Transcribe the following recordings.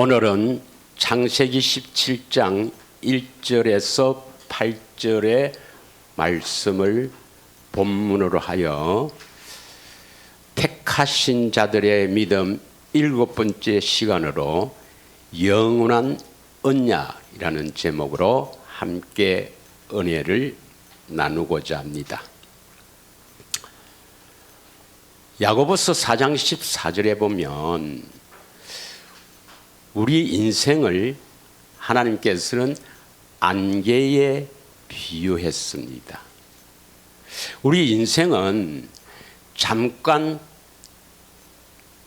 오늘은 창세기 17장 1절에서 8절의 말씀을 본문으로 하여 택하신 자들의 믿음 7번째 시간으로 영원한 언약이라는 제목으로 함께 은혜를 나누고자 합니다. 야고보서 4장 14절에 보면 우리 인생을 하나님께서는 안개에 비유했습니다. 우리 인생은 잠깐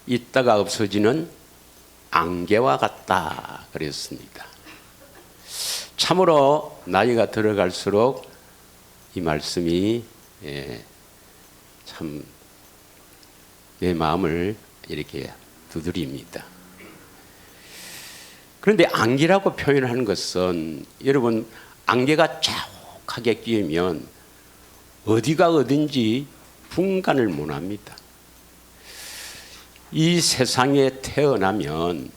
있다가 없어지는 안개와 같다 그랬습니다. 참으로 나이가 들어갈수록 이 말씀이 참 내 마음을 이렇게 두드립니다. 그런데 안개라고 표현하는 것은 여러분 안개가 자욱하게 끼면 어디가 어딘지 분간을 못합니다. 이 세상에 태어나면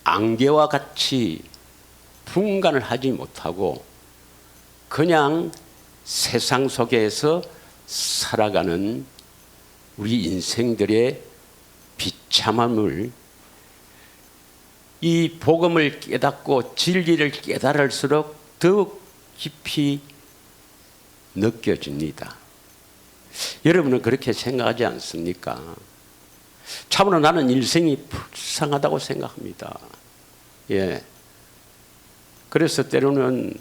안개와 같이 분간을 하지 못하고 그냥 세상 속에서 살아가는 우리 인생들의 비참함을 이 복음을 깨닫고 진리를 깨달을수록 더욱 깊이 느껴집니다. 여러분은 그렇게 생각하지 않습니까? 참으로 나는 일생이 불쌍하다고 생각합니다. 그래서 때로는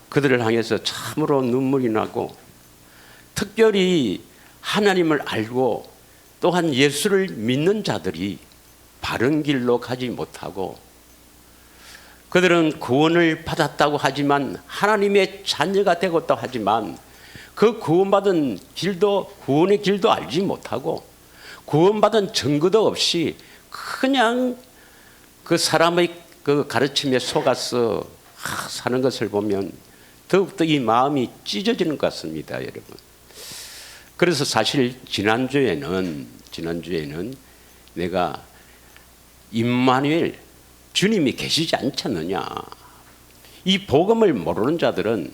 그들을 향해서 참으로 눈물이 나고, 특별히 하나님을 알고 또한 예수를 믿는 자들이 바른 길로 가지 못하고, 그들은 구원을 받았다고 하지만 하나님의 자녀가 되었다고 하지만 그 구원받은 길도, 구원의 길도 알지 못하고 구원받은 증거도 없이 그냥 그 사람의 그 가르침에 속아서 사는 것을 보면 더욱더 이 마음이 찢어지는 것 같습니다, 여러분. 그래서 사실 지난주에는 내가 임마누엘, 주님이 계시지 않지 않느냐, 이 복음을 모르는 자들은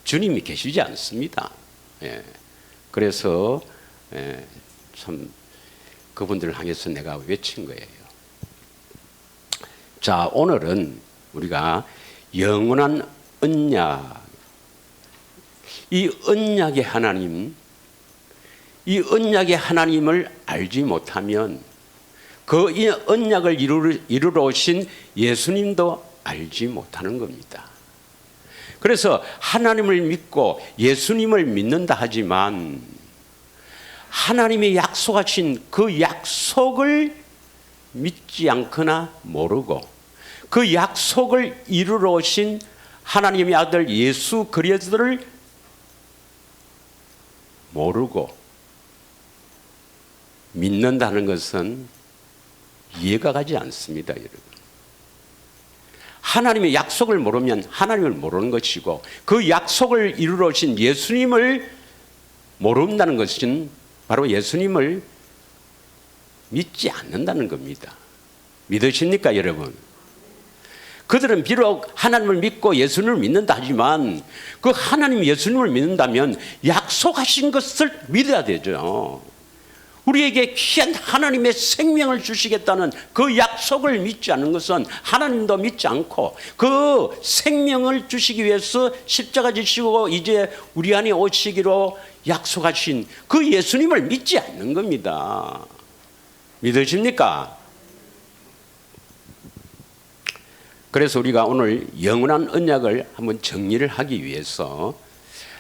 주님이 계시지 않습니다. 그래서 참 그분들을 향해서 내가 외친 거예요. 자, 오늘은 우리가 영원한 언약, 이 언약의 하나님, 이 언약의 하나님을 알지 못하면 그 언약을 이루러 오신 예수님도 알지 못하는 겁니다. 그래서 하나님을 믿고 예수님을 믿는다 하지만 하나님이 약속하신 그 약속을 믿지 않거나 모르고 그 약속을 이루러 오신 하나님의 아들 예수 그리스도를 모르고 믿는다는 것은 이해가 가지 않습니다, 여러분. 하나님의 약속을 모르면 하나님을 모르는 것이고, 그 약속을 이루러 오신 예수님을 모른다는 것은 바로 예수님을 믿지 않는다는 겁니다. 믿으십니까, 여러분? 그들은 비록 하나님을 믿고 예수님을 믿는다 하지만 그 하나님 예수님을 믿는다면 약속하신 것을 믿어야 되죠. 우리에게 귀한 하나님의 생명을 주시겠다는 그 약속을 믿지 않는 것은 하나님도 믿지 않고, 그 생명을 주시기 위해서 십자가 지시고 이제 우리 안에 오시기로 약속하신 그 예수님을 믿지 않는 겁니다. 믿으십니까? 그래서 우리가 오늘 영원한 언약을 한번 정리를 하기 위해서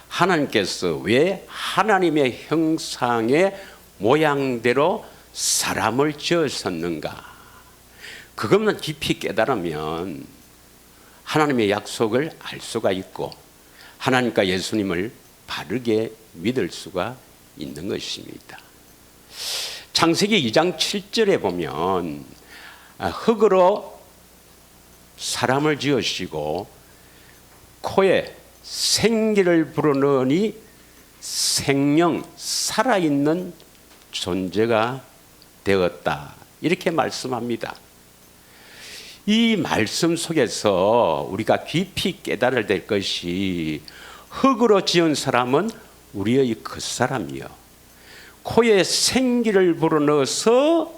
하나님께서 왜 하나님의 형상의 모양대로 사람을 지으셨는가, 그것만 깊이 깨달으면 하나님의 약속을 알 수가 있고 하나님과 예수님을 바르게 믿을 수가 있는 것입니다. 창세기 2장 7절에 보면 흙으로 사람을 지으시고 코에 생기를 불어넣으니 생명, 살아있는 존재가 되었다, 이렇게 말씀합니다. 이 말씀 속에서 우리가 깊이 깨달아야 될 것이 흙으로 지은 사람은 우리의 겉사람이요. 코에 생기를 불어넣어서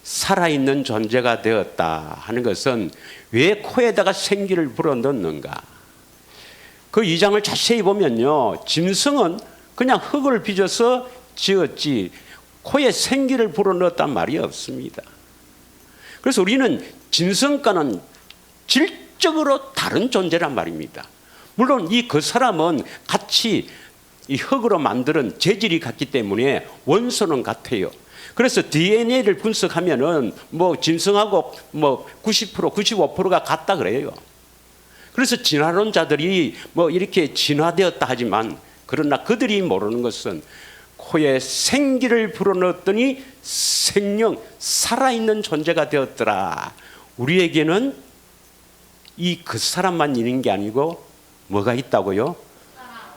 살아있는 존재가 되었다 하는 것은 왜 코에다가 생기를 불어넣는가? 그 2장을 자세히 보면요. 짐승은 그냥 흙을 빚어서 지었지 코에 생기를 불어넣었단 말이 없습니다. 그래서 우리는 짐승과는 질적으로 다른 존재란 말입니다. 물론 이 그 사람은 같이 이 흙으로 만드는 재질이 같기 때문에 원소는 같아요. 그래서 DNA를 분석하면은 뭐 짐승하고 뭐 90%, 95%가 같다 그래요. 그래서 진화론자들이 뭐 이렇게 진화되었다 하지만 그러나 그들이 모르는 것은 코에 생기를 불어넣었더니 생명, 살아있는 존재가 되었더라. 우리에게는 이 그 사람만 있는 게 아니고 뭐가 있다고요?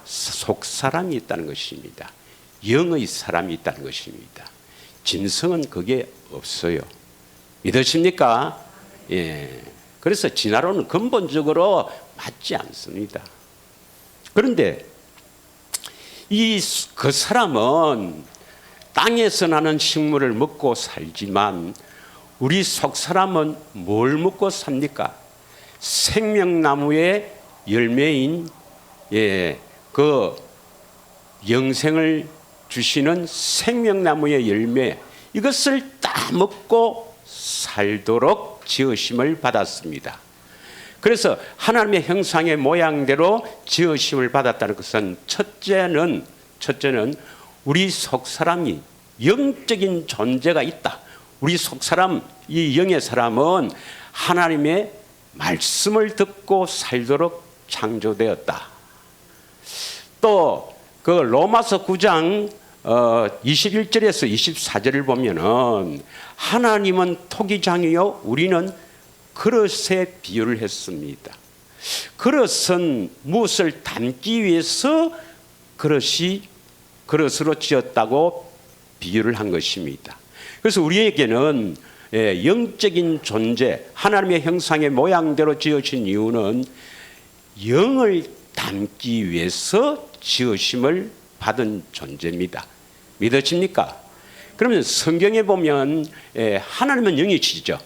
속사람이 있다는 것입니다. 영의 사람이 있다는 것입니다. 짐승은 그게 없어요. 믿으십니까? 예. 그래서 진화론은 근본적으로 맞지 않습니다. 그런데 그 사람은 땅에서 나는 식물을 먹고 살지만 우리 속 사람은 뭘 먹고 삽니까? 생명나무의 열매인 그 영생을 주시는 생명나무의 열매, 이것을 따 먹고 살도록 지으심을 받았습니다. 그래서 하나님의 형상의 모양대로 지으심을 받았다는 것은 첫째는 우리 속사람이 영적인 존재가 있다. 우리 속사람, 이 영의 사람은 하나님의 말씀을 듣고 살도록 창조되었다. 또 그 로마서 9장 21절에서 24절을 보면은 하나님은 토기장이요 우리는 그릇에 비유를 했습니다. 그릇은 무엇을 담기 위해서 그릇으로 지었다고 비유를 한 것입니다. 그래서 우리에게는 영적인 존재, 하나님의 형상의 모양대로 지으신 이유는 영을 담기 위해서 지으심을 받은 존재입니다. 믿으십니까? 그러면 성경에 보면 하나님은 영이시죠.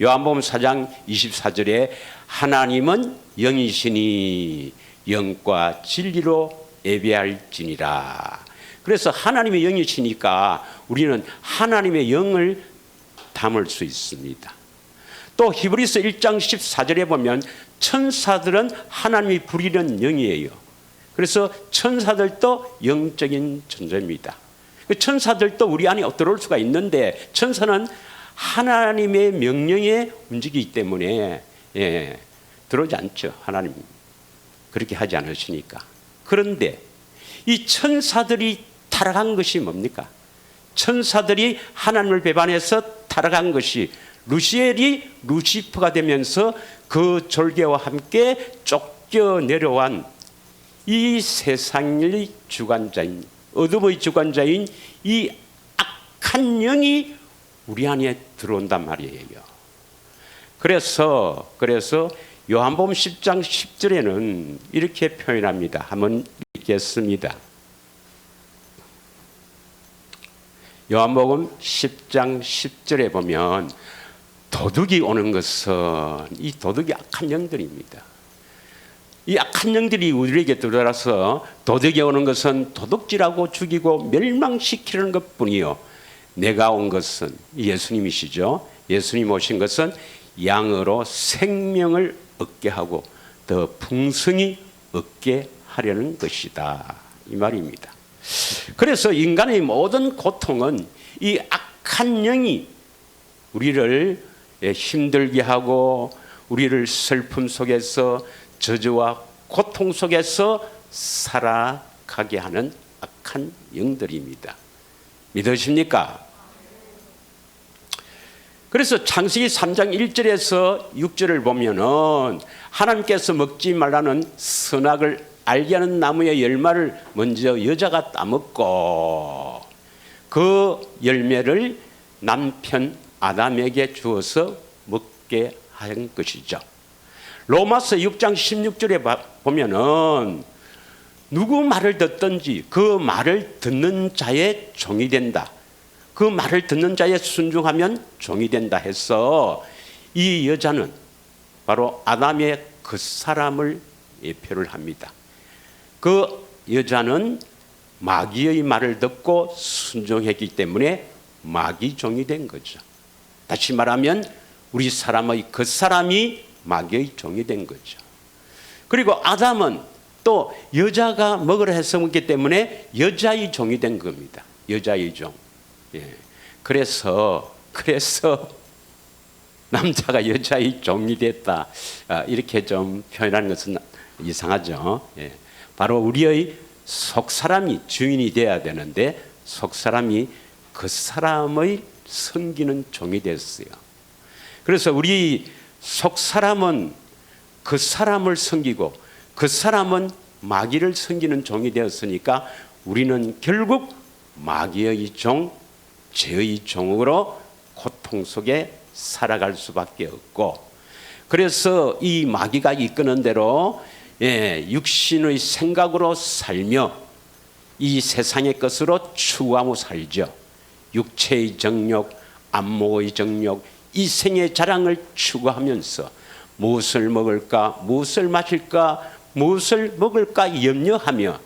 요한복음 4장 24절에 하나님은 영이시니 영과 진리로 예배할지니라. 그래서 하나님의 영이시니까 우리는 하나님의 영을 담을 수 있습니다. 또 히브리서 1장 14절에 보면 천사들은 하나님이 부리는 영이에요. 그래서 천사들도 영적인 존재입니다. 천사들도 우리 안에 들어올 수가 있는데 천사는 하나님의 명령에 움직이기 때문에 들어오지 않죠. 하나님 그렇게 하지 않으시니까. 그런데 이 천사들이 타락한 것이 뭡니까? 천사들이 하나님을 배반해서 타락한 것이 루시엘이 루시퍼가 되면서 그 졸개와 함께 쫓겨 내려온 이 세상의 주관자인, 어둠의 주관자인 이 악한 영이 우리 안에 들어온단 말이에요. 그래서 요한복음 10장 10절에는 이렇게 표현합니다. 한번 읽겠습니다. 요한복음 10장 10절에 보면 도둑이 오는 것은 이 도둑이 악한 영들입니다. 이 악한 영들이 우리에게 들어와서 도둑이 오는 것은 도둑질하고 죽이고 멸망시키는 것뿐이요. 내가 온 것은 예수님이시죠. 예수님 오신 것은 양으로 생명을 얻게 하고 더 풍성히 얻게 하려는 것이다. 이 말입니다. 그래서 인간의 모든 고통은 이 악한 영이 우리를 힘들게 하고 우리를 슬픔 속에서 저주와 고통 속에서 살아가게 하는 악한 영들입니다. 믿으십니까? 그래서 창세기 3장 1절에서 6절을 보면은 하나님께서 먹지 말라는 선악을 알게 하는 나무의 열매를 먼저 여자가 따먹고 그 열매를 남편 아담에게 주어서 먹게 한 것이죠. 로마서 6장 16절에 보면은 누구 말을 듣든지 그 말을 듣는 자의 종이 된다. 그 말을 듣는 자의 순종하면 종이 된다 해서 이 여자는 바로 아담의 그 사람을 예표를 합니다. 그 여자는 마귀의 말을 듣고 순종했기 때문에 마귀 종이 된 거죠. 다시 말하면 우리 사람의 그 사람이 마귀의 종이 된 거죠. 그리고 아담은 또 여자가 먹으라 해서 먹기 때문에 여자의 종이 된 겁니다. 여자의 종. 예. 그래서 남자가 여자의 종이 됐다. 이렇게 좀 표현하는 것은 이상하죠. 예. 바로 우리의 속사람이 주인이 되어야 되는데 속사람이 그 사람의 섬기는 종이 됐어요. 그래서 우리 속사람은 그 사람을 섬기고 그 사람은 마귀를 섬기는 종이 되었으니까 우리는 결국 마귀의 종, 죄의 종으로 고통 속에 살아갈 수밖에 없고, 그래서 이 마귀가 이끄는 대로 육신의 생각으로 살며 이 세상의 것으로 추구하고 살죠. 육체의 정욕, 안목의 정욕, 이생의 자랑을 추구하면서 무엇을 먹을까, 무엇을 마실까, 무엇을 먹을까 염려하며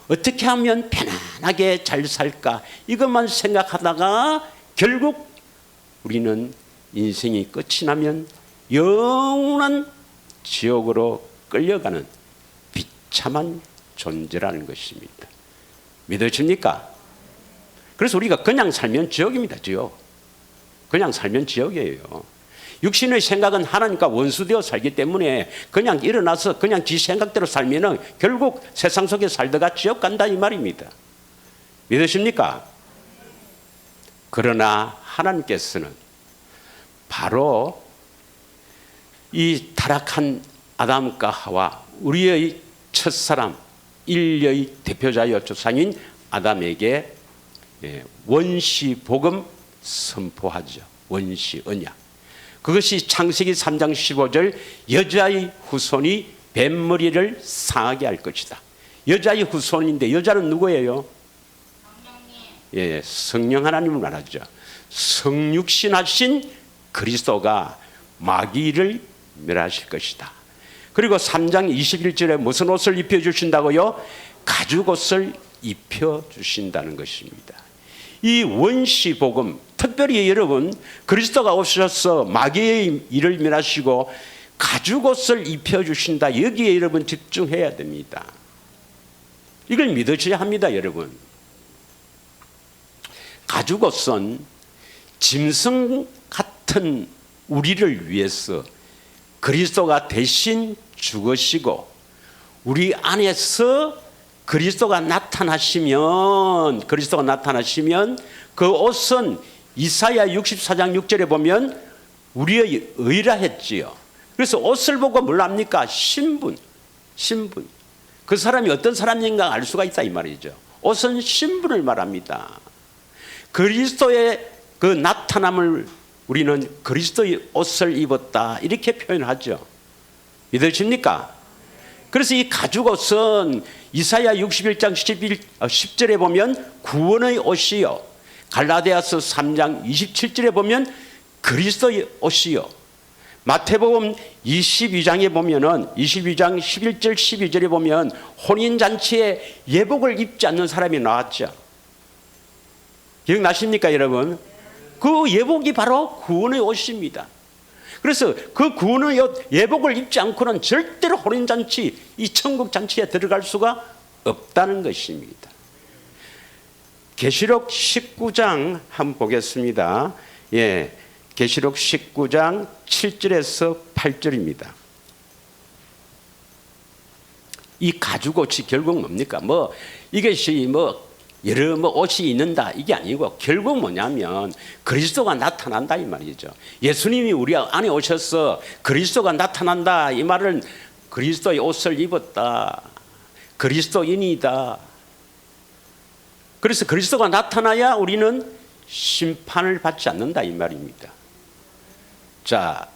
어떻게 하면 편안하게 잘 살까 이것만 생각하다가 결국 우리는 인생이 끝이 나면 영원한 지옥으로 끌려가는 비참한 존재라는 것입니다. 믿으십니까? 그래서 우리가 그냥 살면 지옥입니다. 지옥. 그냥 살면 지옥이에요. 육신의 생각은 하나님과 원수되어 살기 때문에 그냥 일어나서 그냥 지 생각대로 살면은 결국 세상 속에 살다가 지옥 간다 이 말입니다. 믿으십니까? 그러나 하나님께서는 바로 이 타락한 아담과 하와 우리의 첫사람 인류의 대표자여 조상인 아담에게 원시 복음 선포하죠. 원시 언약. 그것이 창세기 3장 15절 여자의 후손이 뱀머리를 상하게 할 것이다. 여자의 후손인데 여자는 누구예요? 성령 하나님을 말하죠. 성육신하신 그리스도가 마귀를 멸하실 것이다. 그리고 3장 21절에 무슨 옷을 입혀주신다고요? 가죽옷을 입혀주신다는 것입니다. 이 원시복음, 특별히 여러분 그리스도가 오셔서 마귀의 일을 멸하시고 가죽옷을 입혀주신다. 여기에 여러분 집중해야 됩니다. 이걸 믿으셔야 합니다. 여러분. 가죽옷은 짐승 같은 우리를 위해서 그리스도가 대신 죽으시고 우리 안에서 그리스도가 나타나시면 그 옷은 이사야 64장 6절에 보면 우리의 의라 했지요. 그래서 옷을 보고 뭘 압니까? 신분. 그 사람이 어떤 사람인가 알 수가 있다 이 말이죠. 옷은 신분을 말합니다. 그리스도의 그 나타남을 우리는 그리스도의 옷을 입었다 이렇게 표현하죠. 믿으십니까? 그래서 이 가죽옷은 이사야 61장 10절에 보면 구원의 옷이요, 갈라디아서 3장 27절에 보면 그리스도의 옷이요, 마태복음 22장에 보면은 22장 11절 12절에 보면 혼인잔치에 예복을 입지 않는 사람이 나왔죠. 기억나십니까 여러분? 그 예복이 바로 구원의 옷입니다. 그래서 그 구원의 옷 예복을 입지 않고는 절대로 혼인잔치, 이 천국잔치에 들어갈 수가 없다는 것입니다. 계시록 19장 한번 보겠습니다. 계시록 19장 7절에서 8절입니다. 이 가죽옷이 결국 뭡니까? 이것이 여러 옷이 있는다 이게 아니고 결국 뭐냐면 그리스도가 나타난다 이 말이죠. 예수님이 우리 안에 오셔서 그리스도가 나타난다 이 말은 그리스도의 옷을 입었다, 그리스도인이다. 그래서 그리스도가 나타나야 우리는 심판을 받지 않는다 이 말입니다. 자,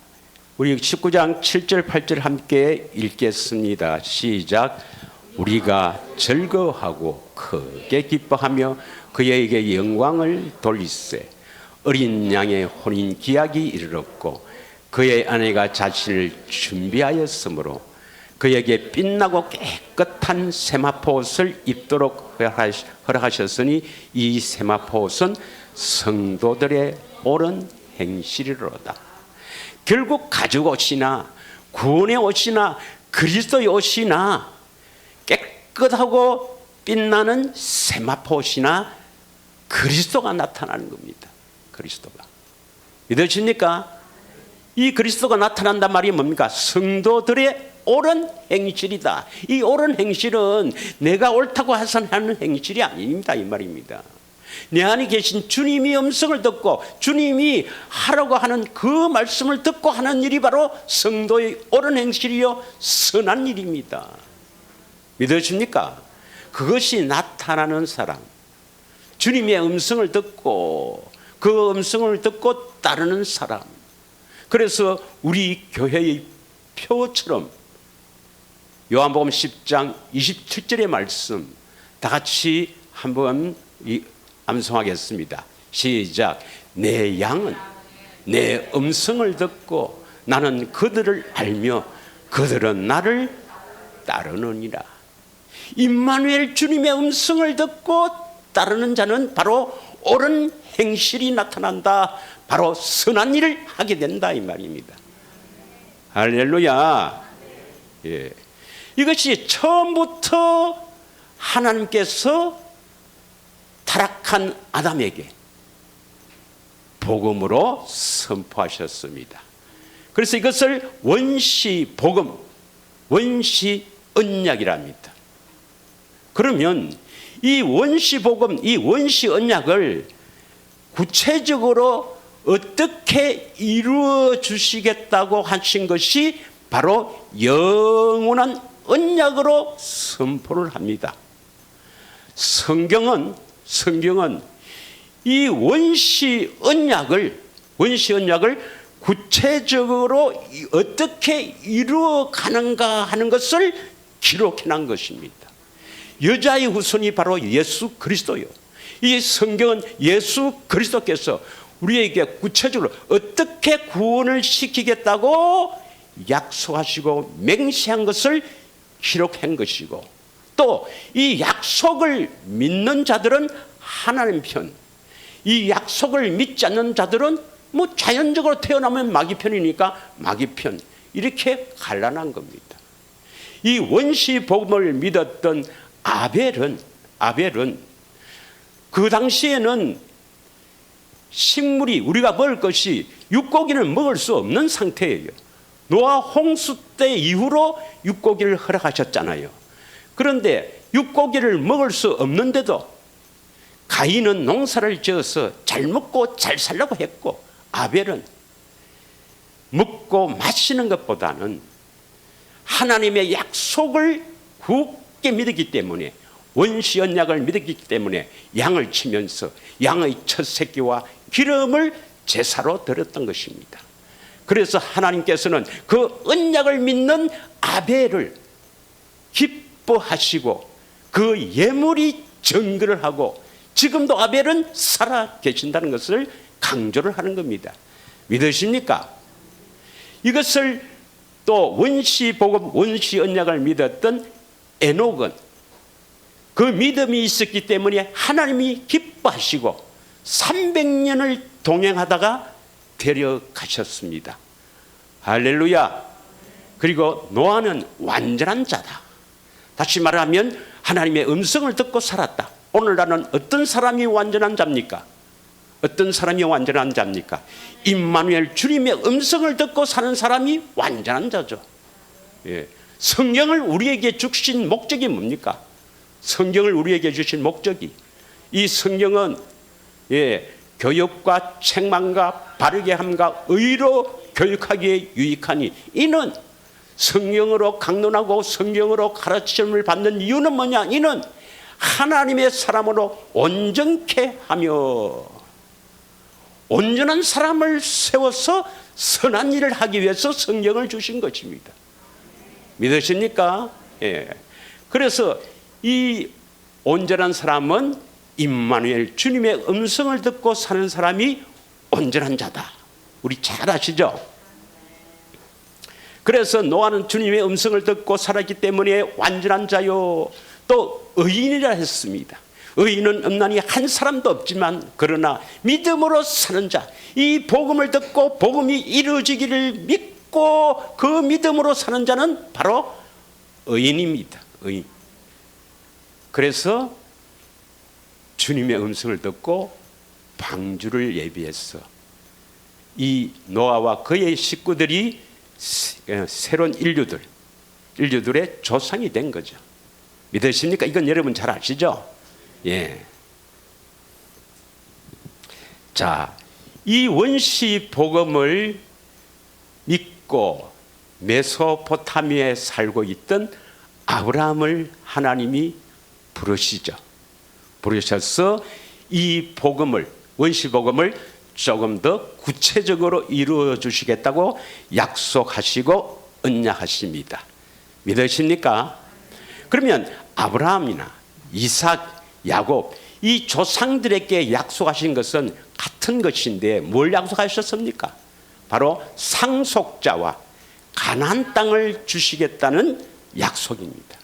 우리 19장 7절 8절 함께 읽겠습니다. 시작. 우리가 즐거워하고 크게 기뻐하며 그에게 영광을 돌리세. 어린 양의 혼인 기약이 이르렀고 그의 아내가 자신을 준비하였으므로 그에게 빛나고 깨끗한 세마포 옷을 입도록 허락하셨으니 이 세마포 옷은 성도들의 옳은 행실이로다. 결국 가죽 옷이나 구원의 옷이나 그리스도의 옷이나 깨끗하고 빛나는 세마포 옷이나 그리스도가 나타나는 겁니다. 그리스도가. 믿으십니까? 이 그리스도가 나타난단 말이 뭡니까? 성도들의 옳은 행실이다. 이 옳은 행실은 내가 옳다고 해서 하는 행실이 아닙니다. 이 말입니다. 내 안에 계신 주님이 음성을 듣고 주님이 하라고 하는 그 말씀을 듣고 하는 일이 바로 성도의 옳은 행실이요 선한 일입니다. 믿으십니까? 그것이 나타나는 사람, 주님의 음성을 듣고 그 음성을 듣고 따르는 사람. 그래서 우리 교회의 표처럼 요한복음 10장 27절의 말씀 다 같이 한번 암송하겠습니다. 시작. 내 양은 내 음성을 듣고 나는 그들을 알며 그들은 나를 따르느니라. 임마누엘 주님의 음성을 듣고 따르는 자는 바로 옳은 행실이 나타난다. 바로 선한 일을 하게 된다 이 말입니다. 할렐루야. 예. 이것이 처음부터 하나님께서 타락한 아담에게 복음으로 선포하셨습니다. 그래서 이것을 원시 복음, 원시 언약이랍니다. 그러면 이 원시 복음, 이 원시 언약을 구체적으로 어떻게 이루어 주시겠다고 하신 것이 바로 영원한 언약으로 선포를 합니다. 성경은 이 원시 언약을 구체적으로 어떻게 이루어 가는가 하는 것을 기록해 놓은 것입니다. 여자의 후손이 바로 예수 그리스도요. 이 성경은 예수 그리스도께서 우리에게 구체적으로 어떻게 구원을 시키겠다고 약속하시고 맹세한 것을 기록한 것이고, 또 이 약속을 믿는 자들은 하나님 편, 이 약속을 믿지 않는 자들은 뭐 자연적으로 태어나면 마귀 편이니까 마귀 편, 이렇게 갈라난 겁니다. 이 원시 복음을 믿었던 아벨은 그 당시에는 식물이 우리가 먹을 것이 육고기는 먹을 수 없는 상태예요. 노아 홍수 때 이후로 육고기를 허락하셨잖아요. 그런데 육고기를 먹을 수 없는데도 가인은 농사를 지어서 잘 먹고 잘 살려고 했고, 아벨은 먹고 마시는 것보다는 하나님의 약속을 굳게 믿었기 때문에, 원시 언약을 믿었기 때문에 양을 치면서 양의 첫 새끼와 기름을 제사로 드렸던 것입니다. 그래서 하나님께서는 그 언약을 믿는 아벨을 기뻐하시고 그 예물이 정결을 하고 지금도 아벨은 살아 계신다는 것을 강조를 하는 겁니다. 믿으십니까? 이것을 또 원시 복음, 원시 언약을 믿었던 에녹은 그 믿음이 있었기 때문에 하나님이 기뻐하시고 300년을 동행하다가 데려가셨습니다. 할렐루야. 그리고 노아는 완전한 자다. 다시 말하면 하나님의 음성을 듣고 살았다. 오늘날은 어떤 사람이 완전한 자입니까? 어떤 사람이 완전한 자입니까? 임마누엘 주님의 음성을 듣고 사는 사람이 완전한 자죠. 예. 성경을 우리에게 주신 목적이 뭡니까? 성경을 우리에게 주신 목적이, 이 성경은 교육과 책망과 바르게 함과 의로 교육하기에 유익하니, 이는 성경으로 강론하고 성경으로 가르침을 받는 이유는 뭐냐? 이는 하나님의 사람으로 온전케 하며, 온전한 사람을 세워서 선한 일을 하기 위해서 성경을 주신 것입니다. 믿으십니까? 예. 그래서 이 온전한 사람은 임마누엘, 주님의 음성을 듣고 사는 사람이 온전한 자다. 우리 잘 아시죠? 그래서 노아는 주님의 음성을 듣고 살았기 때문에 완전한 자요, 또 의인이라 했습니다. 의인은 없나니 한 사람도 없지만 그러나 믿음으로 사는 자, 이 복음을 듣고 복음이 이루어지기를 믿고 그 믿음으로 사는 자는 바로 의인입니다. 의인. 그래서 주님의 음성을 듣고 방주를 예비해서 이 노아와 그의 식구들이 새로운 인류들의 조상이 된 거죠. 믿으십니까? 이건 여러분 잘 아시죠? 예. 자, 이 원시 복음을 믿고 메소포타미아에 살고 있던 아브라함을 하나님이 부르셔서 이 복음을, 원시 복음을 조금 더 구체적으로 이루어 주시겠다고 약속하시고 언약하십니다. 믿으십니까? 그러면 아브라함이나 이삭, 야곱, 이 조상들에게 약속하신 것은 같은 것인데 뭘 약속하셨습니까? 바로 상속자와 가나안 땅을 주시겠다는 약속입니다.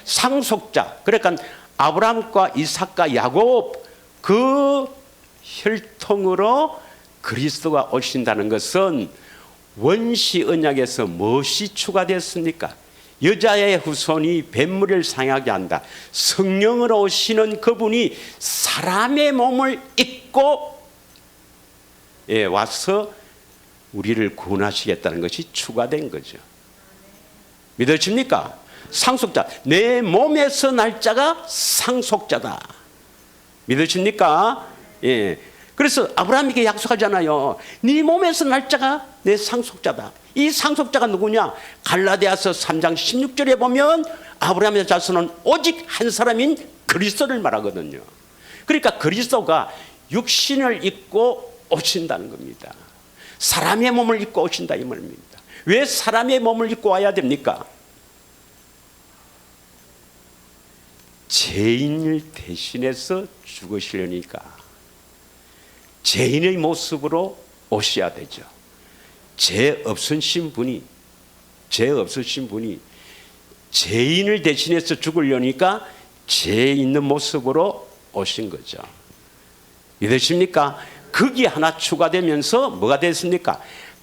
상속자, 그러니까 아브라함과 이삭과 야곱, 그 혈통으로 그리스도가 오신다는 것은 원시 언약에서 무엇이 추가됐습니까? 여자의 후손이 뱀물을 상하게 한다. 성령으로 오시는 그분이 사람의 몸을 입고 와서 우리를 구원하시겠다는 것이 추가된 거죠. 믿으십니까? 상속자, 내 몸에서 날짜가 상속자다. 믿으십니까? 예. 그래서 아브라함에게 약속하잖아요. 네 몸에서 날짜가 내 상속자다. 이 상속자가 누구냐? 갈라디아서 3장 16절에 보면 아브라함의 자손은 오직 한 사람인 그리스도를 말하거든요. 그러니까 그리스도가 육신을 입고 오신다는 겁니다. 사람의 몸을 입고 오신다 이 말입니다. 왜 사람의 몸을 입고 와야 됩니까? 죄인을 대신해서 죽으시려니까 죄인의 모습으로 오셔야 되죠. 죄 없으신 분이 죄인을 대신해서 죽으려니까 죄 있는 모습으로 오신 거죠. 믿으십니까? 거기 하나 추가되면서 뭐가 됐습니까?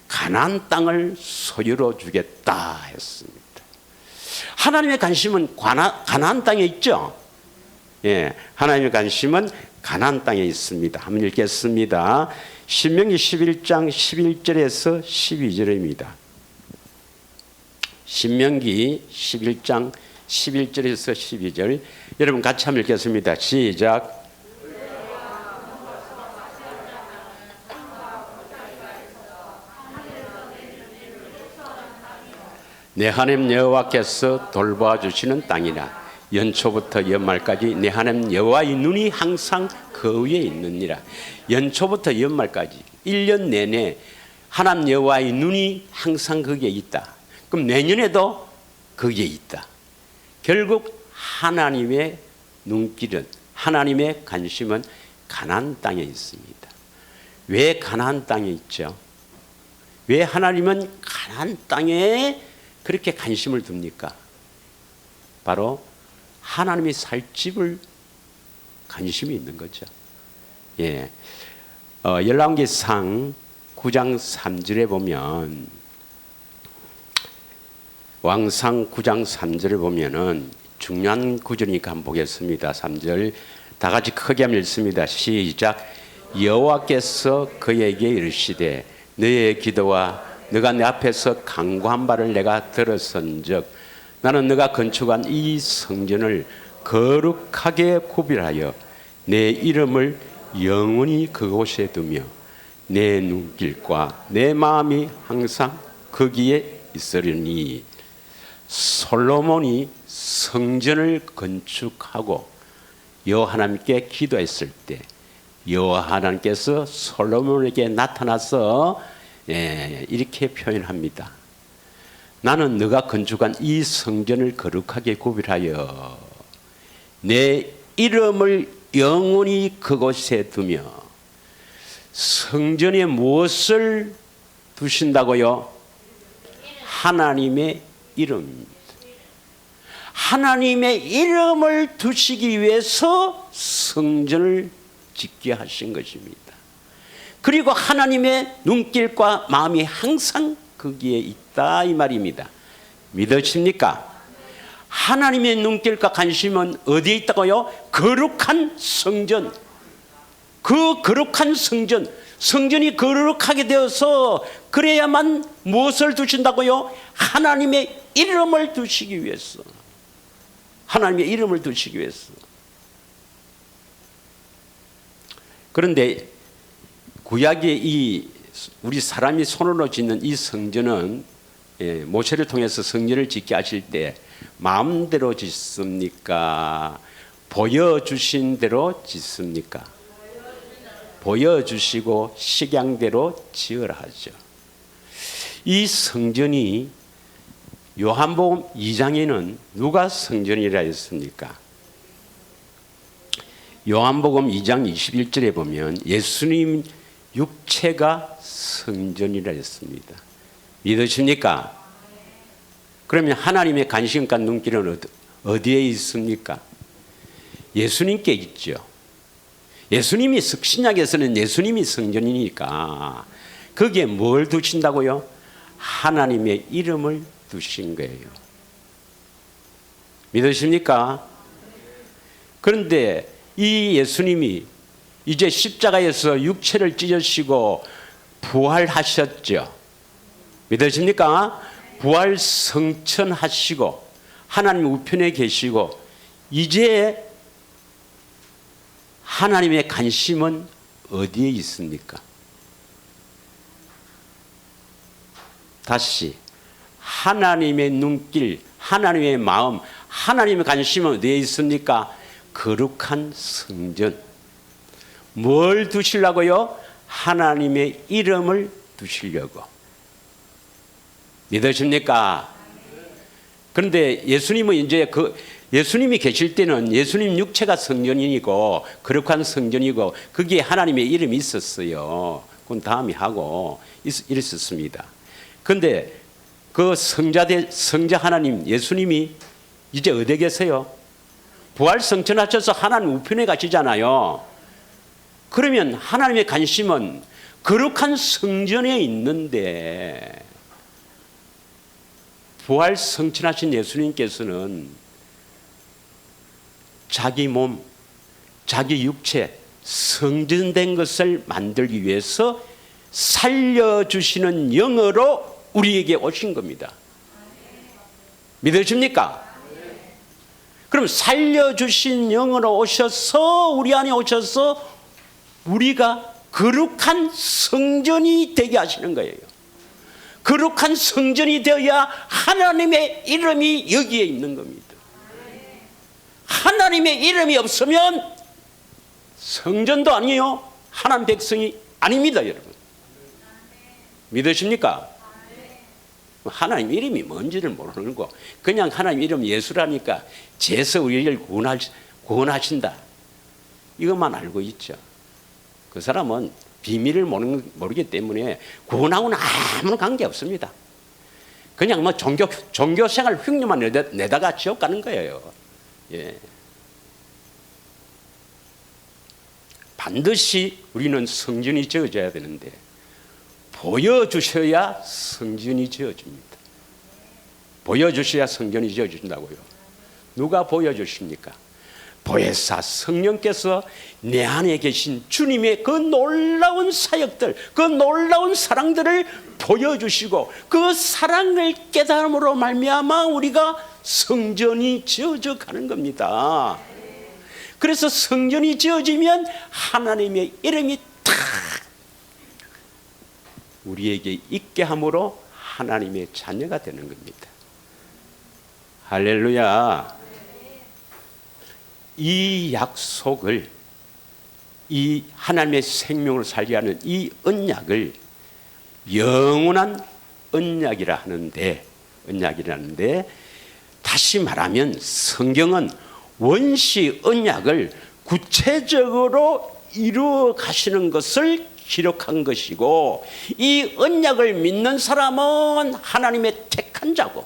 가나안 땅을 소유로 주겠다 했습니다. 하나님의 관심은 가나안 땅에 있죠. 예, 하나님의 관심은 가나안 땅에 있습니다. 한번 읽겠습니다. 신명기 11장 11절에서 12절입니다. 신명기 11장 11절에서 12절 여러분 같이 한번 읽겠습니다. 시작. 내 하나님 여호와께서 돌보아 주시는 땅이라 연초부터 연말까지 내 하나님 여호와의 눈이 항상 그 위에 있느니라. 연초부터 연말까지 1년 내내 하나님 여호와의 눈이 항상 거기에 있다. 그럼 내년에도 거기에 있다. 결국 하나님의 눈길은, 하나님의 관심은 가나안 땅에 있습니다. 왜 가나안 땅에 있죠? 왜 하나님은 가나안 땅에 그렇게 관심을 둡니까? 바로 하나님이 살 집을 관심이 있는 거죠. 예. 열왕기상 9장 3절에 보면 왕상 9장 3절에 보면은 중요한 구절이니까 한번 보겠습니다. 3절 다 같이 크게 한번 읽습니다. 시작. 여호와께서 그에게 이르시되 너의 기도와 너가 내 앞에서 간구한 바를 내가 들었은즉 나는 너가 건축한 이 성전을 거룩하게 구별하여 내 이름을 영원히 그곳에 두며 내 눈길과 내 마음이 항상 거기에 있으리니. 솔로몬이 성전을 건축하고 여호와 하나님께 기도했을 때 여호와 하나님께서 솔로몬에게 나타나서 이렇게 표현합니다. 나는 너가 건축한 이 성전을 거룩하게 구별하여 내 이름을 영원히 그곳에 두며 성전에 무엇을 두신다고요? 하나님의 이름입니다. 하나님의 이름을 두시기 위해서 성전을 짓게 하신 것입니다. 그리고 하나님의 눈길과 마음이 항상 거기에 있다 이 말입니다. 믿으십니까? 하나님의 눈길과 관심은 어디에 있다고요? 거룩한 성전. 그 거룩한 성전, 성전이 거룩하게 되어서 그래야만 무엇을 두신다고요? 하나님의 이름을 두시기 위해서. 하나님의 이름을 두시기 위해서. 그런데 구약의 이 우리 사람이 손으로 짓는 이 성전은 모세를 통해서 성전을 짓게 하실 때 마음대로 짓습니까? 보여주신 대로 짓습니까? 보여주시고 식양대로 지으라 하죠. 이 성전이 요한복음 2장에는 누가 성전이라 했습니까? 요한복음 2장 21절에 보면 예수님 육체가 성전이라 했습니다. 믿으십니까? 그러면 하나님의 관심과 눈길은 어디에 있습니까? 예수님께 있죠. 예수님이 신약에서는 예수님이 성전이니까 거기에 뭘 두신다고요? 하나님의 이름을 두신 거예요. 믿으십니까? 그런데 이 예수님이 이제 십자가에서 육체를 찢으시고 부활하셨죠. 믿으십니까? 부활 성천하시고 하나님 우편에 계시고 이제 하나님의 관심은 어디에 있습니까? 다시 하나님의 눈길, 하나님의 마음, 하나님의 관심은 어디에 있습니까? 거룩한 성전. 뭘 두시려고요? 하나님의 이름을 두시려고. 믿으십니까? 그런데 예수님은 이제 예수님이 계실 때는 예수님 육체가 성전이고 거룩한 성전이고 거기에 하나님의 이름이 있었어요. 그건 다음에 하고 이랬었습니다. 그런데 그 성자 하나님 예수님이 이제 어디에 계세요? 부활 성천하셔서 하나님 우편에 가시잖아요. 그러면 하나님의 관심은 거룩한 성전에 있는데 부활 성천하신 예수님께서는 자기 몸, 자기 육체, 성전된 것을 만들기 위해서 살려주시는 영으로 우리에게 오신 겁니다. 믿으십니까? 그럼 살려주신 영으로 오셔서 우리 안에 오셔서 우리가 거룩한 성전이 되게 하시는 거예요. 거룩한 성전이 되어야 하나님의 이름이 여기에 있는 겁니다. 하나님의 이름이 없으면 성전도 아니에요. 하나님 백성이 아닙니다, 여러분. 믿으십니까? 하나님 이름이 뭔지를 모르는 거. 그냥 하나님 이름 예수라니까 죄에서 우리를 구원하신다. 이것만 알고 있죠. 그 사람은 비밀을 모르기 때문에 구원하고는 아무런 관계 없습니다. 그냥 뭐 종교 생활 흉내만 내다가 지옥 가는 거예요. 예. 반드시 우리는 성전이 지어져야 되는데 보여주셔야 성전이 지어집니다. 보여주셔야 성전이 지어진다고요. 누가 보여주십니까? 보혜사 성령께서 내 안에 계신 주님의 그 놀라운 사역들, 그 놀라운 사랑들을 보여주시고 그 사랑을 깨달음으로 말미암아 우리가 성전이 지어져 가는 겁니다. 그래서 성전이 지어지면 하나님의 이름이 탁 우리에게 있게 함으로 하나님의 자녀가 되는 겁니다. 할렐루야. 이 이 하나님의 생명을 살게 하는 이 언약을 영원한 언약이라는데 다시 말하면 성경은 원시 언약을 구체적으로 이루어 가시는 것을 기록한 것이고, 이 언약을 믿는 사람은 하나님의 택한 자고,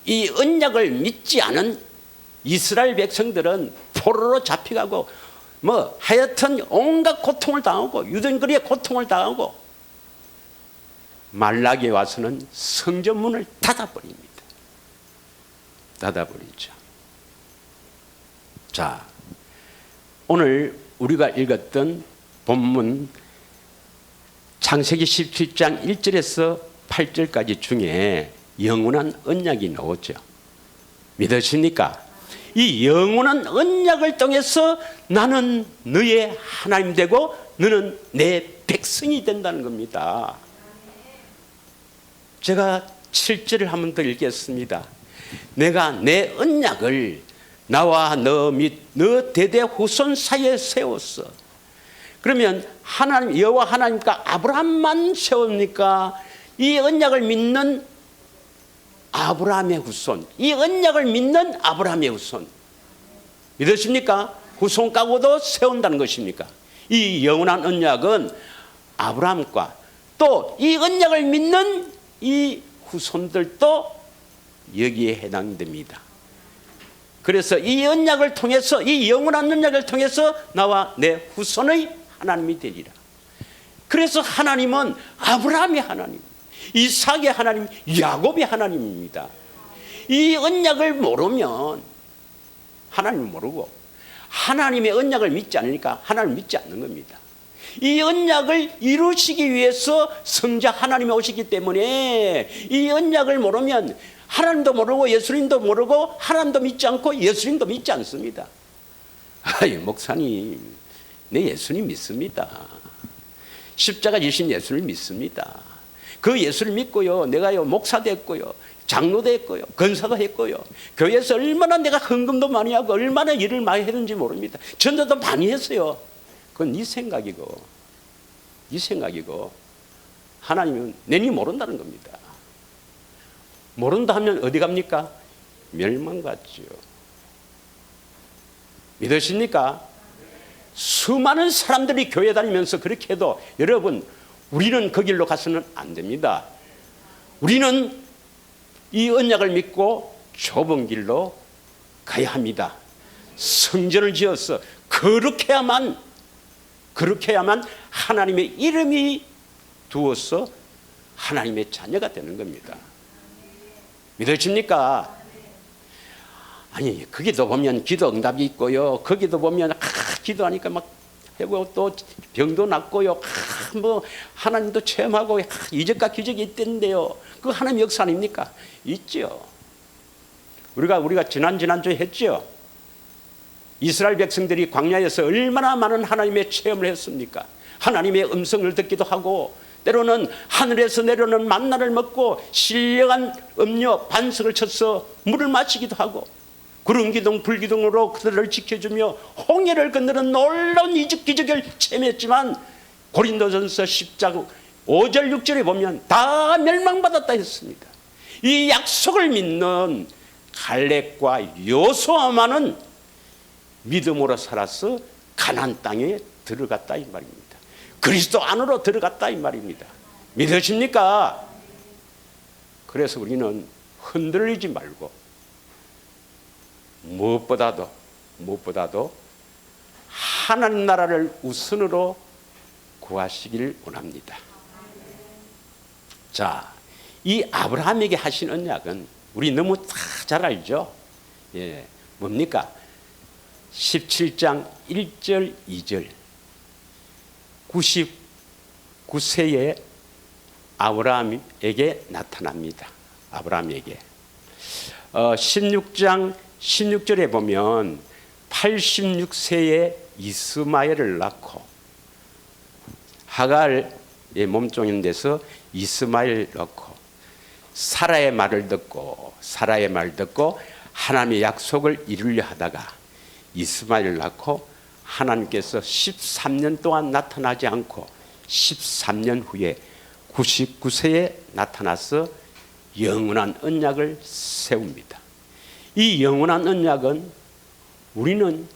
이 언약을 믿지 않은 이스라엘 백성들은 포로로 잡혀가고 하여튼 온갖 고통을 당하고 유전거리의 고통을 당하고 말라기에 와서는 성전문을 닫아버립니다. 닫아버리죠. 자, 오늘 우리가 읽었던 본문 창세기 17장 1절에서 8절까지 중에 영원한 언약이 나오죠. 믿으십니까? 이 영원한 언약을 통해서 나는 너의 하나님 되고 너는 내 백성이 된다는 겁니다. 제가 7절을 한 번 더 읽겠습니다. 내가 내 언약을 나와 너 및 너 대대 후손 사이에 세웠어. 그러면 하나님, 여호와 하나님과 아브라함만 세웁니까? 이 언약을 믿는 아브라함의 후손, 이 언약을 믿는 아브라함의 후손, 믿으십니까? 후손 가고도 세운다는 것입니까? 이 영원한 언약은 아브라함과 또 이 언약을 믿는 이 후손들도 여기에 해당됩니다. 그래서 이 언약을 통해서, 이 영원한 언약을 통해서 나와 내 후손의 하나님이 되리라. 그래서 하나님은 아브라함의 하나님, 이삭의 하나님, 야곱의 하나님입니다. 이 언약을 모르면 하나님을 모르고 하나님의 언약을 믿지 않으니까 하나님을 믿지 않는 겁니다. 이 언약을 이루시기 위해서 성자 하나님이 오시기 때문에 이 언약을 모르면 하나님도 모르고 예수님도 모르고 하나님도 믿지 않고 예수님도 믿지 않습니다. 아이, 목사님, 내 예수님 믿습니다. 십자가 지신 예수를 믿습니다. 그 예수를 믿고요, 내가요 목사 됐고요, 장로 됐고요, 권사도 했고요, 교회에서 얼마나 내가 헌금도 많이 하고 얼마나 일을 많이 했는지 모릅니다. 전도도 많이 했어요. 그건 네 생각이고 하나님은 내니 모른다는 겁니다. 모른다 하면 어디 갑니까? 멸망받죠. 믿으십니까? 수많은 사람들이 교회 다니면서 그렇게 해도 여러분, 우리는 그 길로 가서는 안 됩니다. 우리는 이 언약을 믿고 좁은 길로 가야 합니다. 성전을 지어서 그렇게 해야만 하나님의 이름이 두어서 하나님의 자녀가 되는 겁니다. 믿으십니까? 아니, 거기도 보면 기도 응답이 있고요, 거기도 보면 기도하니까 막 하고 또 병도 낫고요, 하나님도 체험하고 이적과 기적이 있던데요. 그 하나님 역사 아닙니까? 있죠. 우리가 지난주에 했죠. 이스라엘 백성들이 광야에서 얼마나 많은 하나님의 체험을 했습니까? 하나님의 음성을 듣기도 하고, 때로는 하늘에서 내려오는 만나를 먹고 신령한 음료 반석을 쳐서 물을 마시기도 하고, 구름기둥 불기둥으로 그들을 지켜주며 홍해를 건너는 놀라운 이적 기적을 체험했지만 고린도전서 10장 5절 6절에 보면 다 멸망받았다 했습니다. 이 약속을 믿는 갈렙과 여호수아만은 믿음으로 살아서 가나안 땅에 들어갔다 이 말입니다. 그리스도 안으로 들어갔다 이 말입니다. 믿으십니까? 그래서 우리는 흔들리지 말고 무엇보다도 하나님 나라를 우선으로 구하시길 원합니다. 자, 이 아브라함에게 하신 언약은 우리 너무 다 잘 알죠? 예, 뭡니까? 17장 1절 2절 99세의 아브라함에게 나타납니다. 아브라함에게 16장 16절에 보면 86세의 이스마엘을 낳고 하갈의 몸종인 데서 이스마엘을 낳고 사라의 말을 듣고 하나님의 약속을 이루려 하다가 이스마엘을 낳고 하나님께서 13년 동안 나타나지 않고 13년 후에 99세에 나타나서 영원한 언약을 세웁니다. 이 영원한 언약은 우리는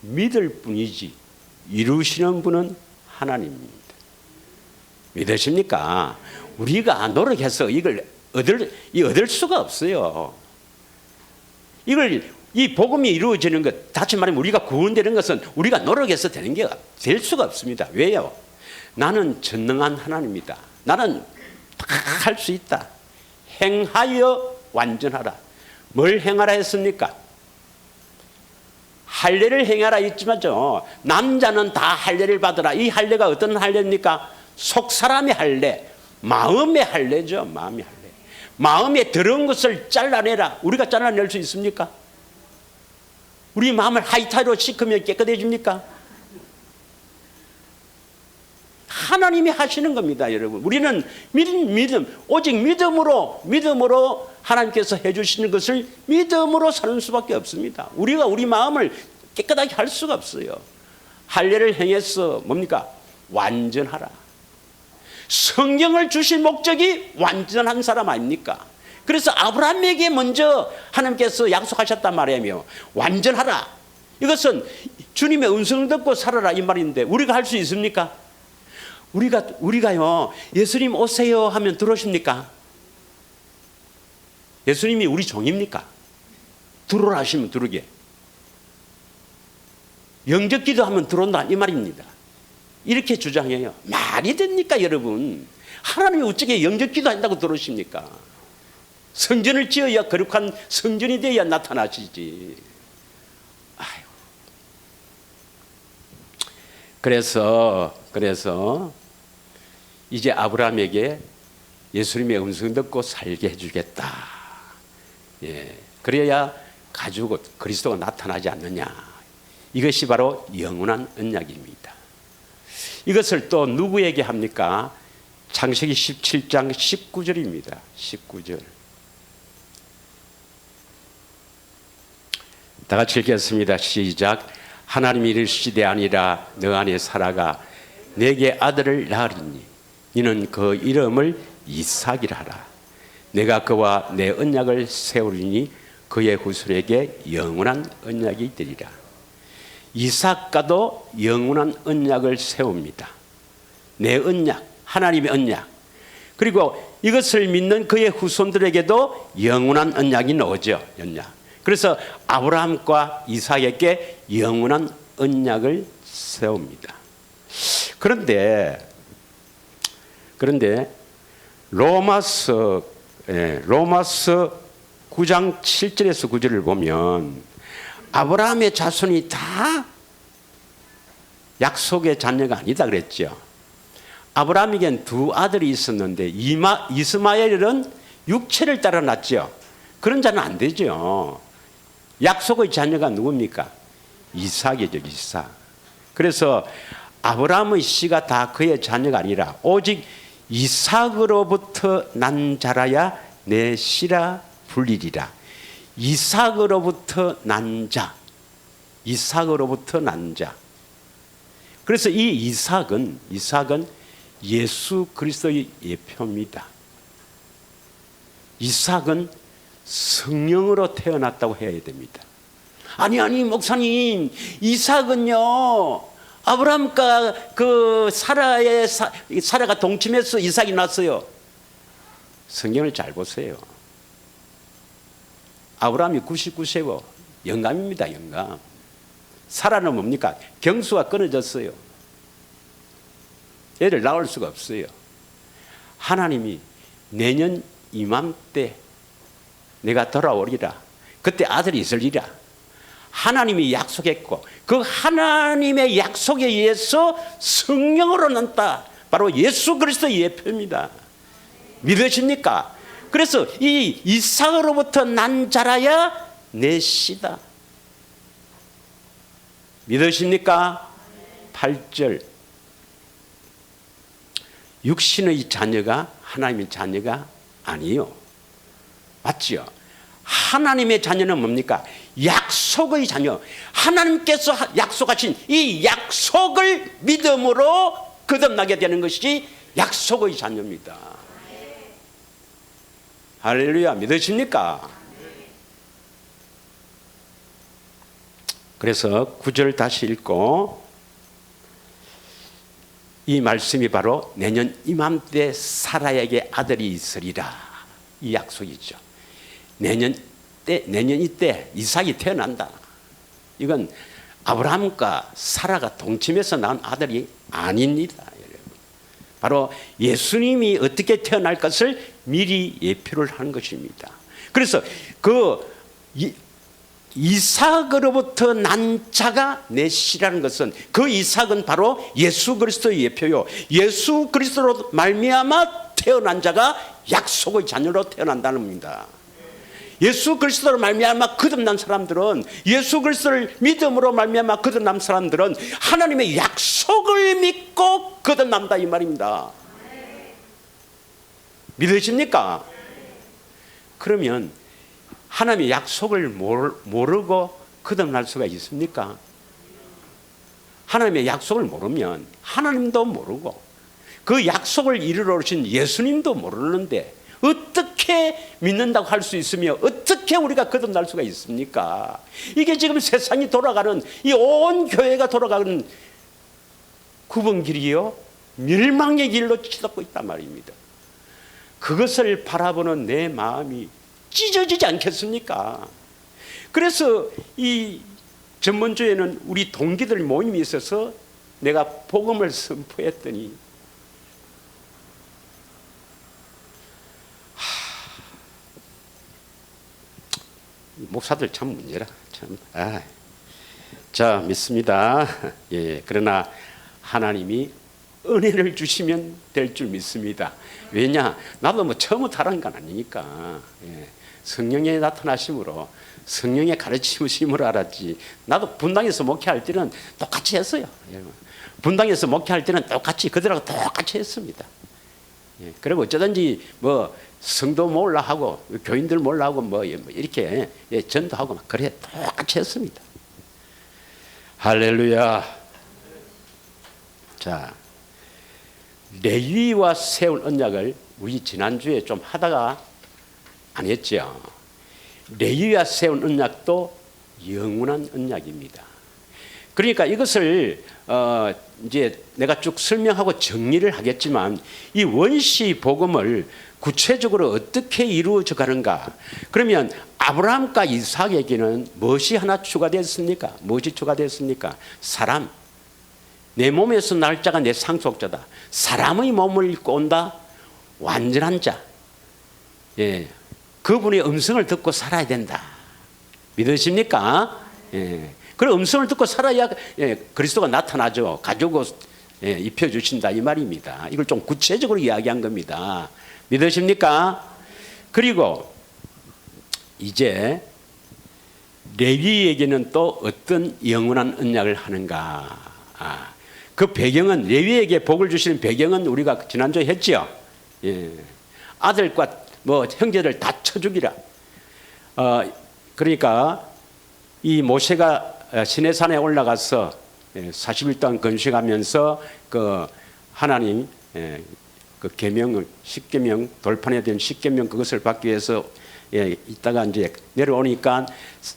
믿을 뿐이지 이루시는 분은 하나님입니다. 믿으십니까? 우리가 노력해서 이걸 얻을 수가 없어요. 이 복음이 이루어지는 것, 다시 말하면 우리가 구원되는 것은 우리가 노력해서 될 수가 없습니다. 왜요? 나는 전능한 하나님이다. 나는 다 할 수 있다. 행하여 완전하라. 뭘 행하라 했습니까? 할례를 행하라 했지만요, 남자는 다 할례를 받으라. 이 할례가 어떤 할례입니까? 속사람의 할례, 마음의 할례죠. 마음의 할례. 마음에 더러운 것을 잘라내라. 우리가 잘라낼 수 있습니까? 우리 마음을 하이타이로 씻으면 깨끗해집니까? 하나님이 하시는 겁니다, 여러분. 우리는 오직 믿음으로 하나님께서 해주시는 것을 믿음으로 사는 수밖에 없습니다. 우리가 우리 마음을 깨끗하게 할 수가 없어요. 할례를 행해서 뭡니까? 완전하라. 성경을 주실 목적이 완전한 사람 아닙니까? 그래서 아브라함에게 먼저 하나님께서 약속하셨단 말이에요. 완전하라. 이것은 주님의 음성을 듣고 살아라 이 말인데 우리가 할 수 있습니까? 우리가요, 예수님 오세요 하면 들어오십니까? 예수님이 우리 종입니까? 들어오라 하시면 들어오게. 영접 기도하면 들어온다 이 말입니다. 이렇게 주장해요. 말이 됩니까, 여러분? 하나님이 어떻게 영접 기도한다고 들어오십니까? 성전을 지어야 거룩한 성전이 되어야 나타나시지. 아이고. 그래서 이제 아브라함에게 예수님의 음성 듣고 살게 해주겠다. 예, 그래야 가지고 그리스도가 나타나지 않느냐. 이것이 바로 영원한 언약입니다. 이것을 또 누구에게 합니까? 창세기 17장 19절입니다. 19절. 다 같이 읽겠습니다. 시작. 하나님이 이르시되 아니라 너 안에 사라가 내게 아들을 낳으리니 이는 그 이름을 이삭이라 하라. 내가 그와 내 언약을 세우리니 그의 후손에게 영원한 언약이 되리라. 이삭과도 영원한 언약을 세웁니다. 내 언약, 하나님의 언약. 그리고 이것을 믿는 그의 후손들에게도 영원한 언약이 나오죠. 언약. 그래서 아브라함과 이삭에게 영원한 언약을 세웁니다. 그런데 로마서 9장 7절에서 9절을 보면 아브라함의 자손이 다 약속의 자녀가 아니다 그랬죠. 아브라함에겐 두 아들이 있었는데 이스마엘은 육체를 따라 낳죠. 그런 자는 안 되죠. 약속의 자녀가 누굽니까? 이삭이죠. 이삭. 그래서 아브라함의 씨가 다 그의 자녀가 아니라 오직 이삭으로부터 난 자라야 내 씨라 불리리라. 이삭으로부터 난 자. 이삭으로부터 난 자. 그래서 이 이삭은 예수 그리스도의 예표입니다. 이삭은 성령으로 태어났다고 해야 됩니다. 아니 목사님, 이삭은요 아브라함과 그 사라가 동침해서 이삭이 났어요. 성경을 잘 보세요. 아브라함이 99세고 영감입니다. 영감. 사라는 뭡니까? 경수가 끊어졌어요. 애를 낳을 수가 없어요. 하나님이 내년 이맘때 내가 돌아오리라. 그때 아들이 있으리라. 하나님이 약속했고 그 하나님의 약속에 의해서 성령으로 났다. 바로 예수 그리스도의 예표입니다. 믿으십니까? 그래서 이 이삭으로부터 난 자라야 내 씨다. 믿으십니까? 8절. 육신의 자녀가 하나님의 자녀가 아니요. 맞죠? 하나님의 자녀는 뭡니까? 약속의 자녀, 하나님께서 약속하신 이 약속을 믿음으로 거듭나게 되는 것이 약속의 자녀입니다. 할렐루야, 믿으십니까? 그래서 9절 다시 읽고, 이 말씀이 바로 내년 이맘때 사라에게 아들이 있으리라, 이 약속이죠. 내년 이때 이삭이 태어난다. 이건 아브라함과 사라가 동침해서 낳은 아들이 아닙니다. 여러분. 바로 예수님이 어떻게 태어날 것을 미리 예표를 한 것입니다. 그래서 그 이삭으로부터 난 자가 내시라는 것은, 그 이삭은 바로 예수 그리스도의 예표요, 예수 그리스도로 말미암아 태어난 자가 약속의 자녀로 태어난다는 겁니다. 예수 그리스도로 말미암아 거듭난 사람들은, 예수 그리스도를 믿음으로 말미암아 거듭난 사람들은 하나님의 약속을 믿고 거듭난다, 이 말입니다. 믿으십니까? 그러면 하나님의 약속을 모르고 거듭날 수가 있습니까? 하나님의 약속을 모르면 하나님도 모르고 그 약속을 이루러 오신 예수님도 모르는데 어떻게 믿는다고 할 수 있으며 어떻게 우리가 거듭날 수가 있습니까? 이게 지금 세상이 돌아가는, 이 온 교회가 돌아가는 구번길이요, 멸망의 길로 치닫고 있단 말입니다. 그것을 바라보는 내 마음이 찢어지지 않겠습니까? 그래서 이 전번주에는 우리 동기들 모임이 있어서 내가 복음을 선포했더니 목사들 참 문제라. 참. 자, 믿습니다. 예, 그러나 하나님이 은혜를 주시면 될 줄 믿습니다. 왜냐? 나도 뭐 처음부터 하는 건 아니니까. 예, 성령의 나타나심으로, 성령의 가르치심으로 알았지. 나도 분당에서 목회할 때는 똑같이 했어요. 예, 분당에서 목회할 때는 똑같이 그들하고 똑같이 했습니다. 예, 그리고 어쩌든지 뭐 성도 몰라 하고 교인들 몰라 하고 뭐 이렇게 전도하고 막 그래 똑같이 했습니다. 할렐루야. 자, 레위와 세운 언약을 우리 지난주에 좀 하다가 안 했죠. 레위와 세운 언약도 영원한 언약입니다. 그러니까 이것을 이제 내가 쭉 설명하고 정리를 하겠지만, 이 원시 복음을 구체적으로 어떻게 이루어져 가는가? 그러면 아브라함과 이삭에게는 무엇이 하나 추가됐습니까? 무엇이 추가됐습니까? 사람. 내 몸에서 날 자가 내 상속자다. 사람의 몸을 입고 온다. 완전한 자. 예, 그분의 음성을 듣고 살아야 된다. 믿으십니까? 예. 그런 음성을 듣고 살아야 그리스도가 나타나죠. 가지고 입혀주신다, 이 말입니다. 이걸 좀 구체적으로 이야기한 겁니다. 믿으십니까? 그리고 이제 레위에게는 또 어떤 영원한 언약을 하는가? 그 배경은, 레위에게 복을 주시는 배경은 우리가 지난주에 했죠. 예. 아들과 뭐 형제들 다 쳐 죽이라. 그러니까 이 모세가 시내산에 올라가서 40일 동안 건식하면서 그 하나님 그 계명을, 십계명, 돌판에 된 십계명 그것을 받기 위해서 있다가 이제 내려오니까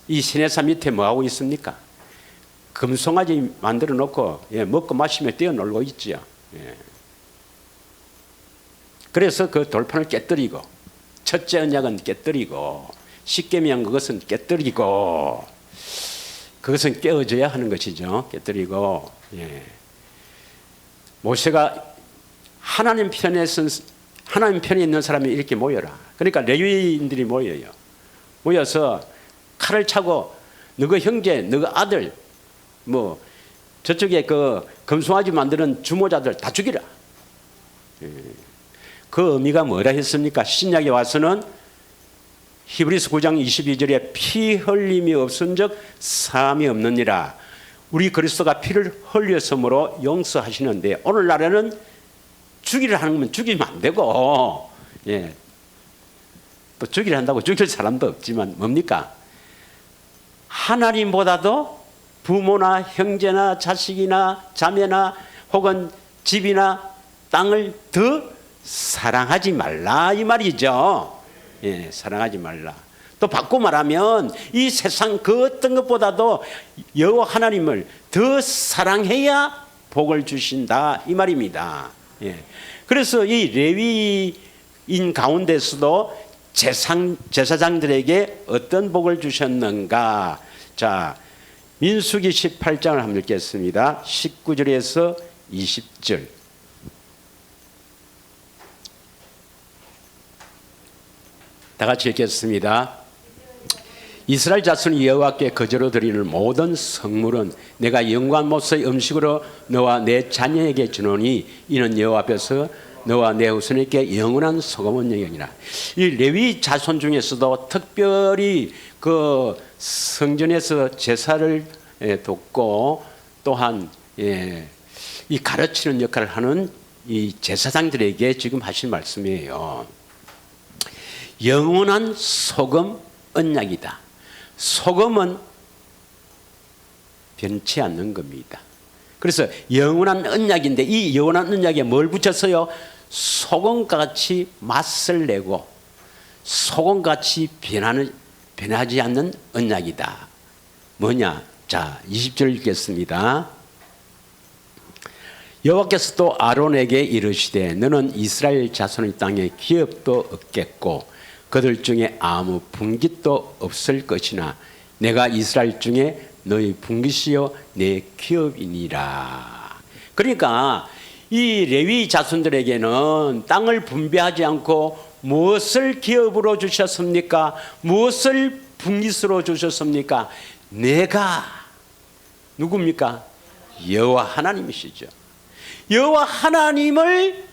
이 시내산 밑에 뭐 하고 있습니까? 금송아지 만들어 놓고 먹고 마시며 뛰어놀고 있지요. 그래서 그 돌판을 깨뜨리고, 첫째 언약은 깨뜨리고, 십계명 그것은 깨뜨리고, 그것은 깨어져야 하는 것이죠. 깨뜨리고. 모세가 하나님 편에 있는 사람이 이렇게 모여라. 그러니까 레위인들이 모여요. 모여서 칼을 차고 너가 형제, 너가 아들, 뭐 저쪽에 그 금송아지 만드는 주모자들 다 죽이라. 그 의미가 뭐라 했습니까? 신약에 와서는 히브리서 9장 22절에 피 흘림이 없은즉 사함이 없느니라. 우리 그리스도가 피를 흘렸으므로 용서하시는데, 오늘날에는 죽이려 하는 거면 죽이면 안 되고, 또 죽이려 한다고 죽일 사람도 없지만 뭡니까? 하나님보다도 부모나 형제나 자식이나 자매나 혹은 집이나 땅을 더 사랑하지 말라 이 말이죠. 예, 사랑하지 말라. 또 바꿔 말하면 이 세상 그 어떤 것보다도 여호와 하나님을 더 사랑해야 복을 주신다 이 말입니다. 예. 그래서 이 레위인 가운데서도 제사장들에게 어떤 복을 주셨는가? 자, 민수기 18장을 한번 읽겠습니다. 19절에서 20절. 다 같이 읽겠습니다. 이스라엘 자손이 여호와께 거저로 드리는 모든 성물은 내가 영광 못의 음식으로 너와 내 자녀에게 주노니 이는 여호와 앞에서 너와 내 후손에게 영원한 소금은 영이니라. 이 레위 자손 중에서도 특별히 그 성전에서 제사를 돕고 또한 이 가르치는 역할을 하는 이 제사장들에게 지금 하신 말씀이에요. 영원한 소금 언약이다. 소금은 변치 않는 겁니다. 그래서 영원한 언약인데 이 영원한 언약에 뭘 붙였어요? 소금같이 맛을 내고 소금같이 변하지 않는 언약이다. 뭐냐? 자, 20절 읽겠습니다. 여호와께서 또 아론에게 이르시되 너는 이스라엘 자손의 땅에 기업도 없겠고 그들 중에 아무 분깃도 없을 것이나 내가 이스라엘 중에 너희 분깃이요 내 기업이니라. 그러니까 이 레위 자손들에게는 땅을 분배하지 않고 무엇을 기업으로 주셨습니까? 무엇을 분깃으로 주셨습니까? 내가 누굽니까? 여호와 하나님이시죠. 여호와 하나님을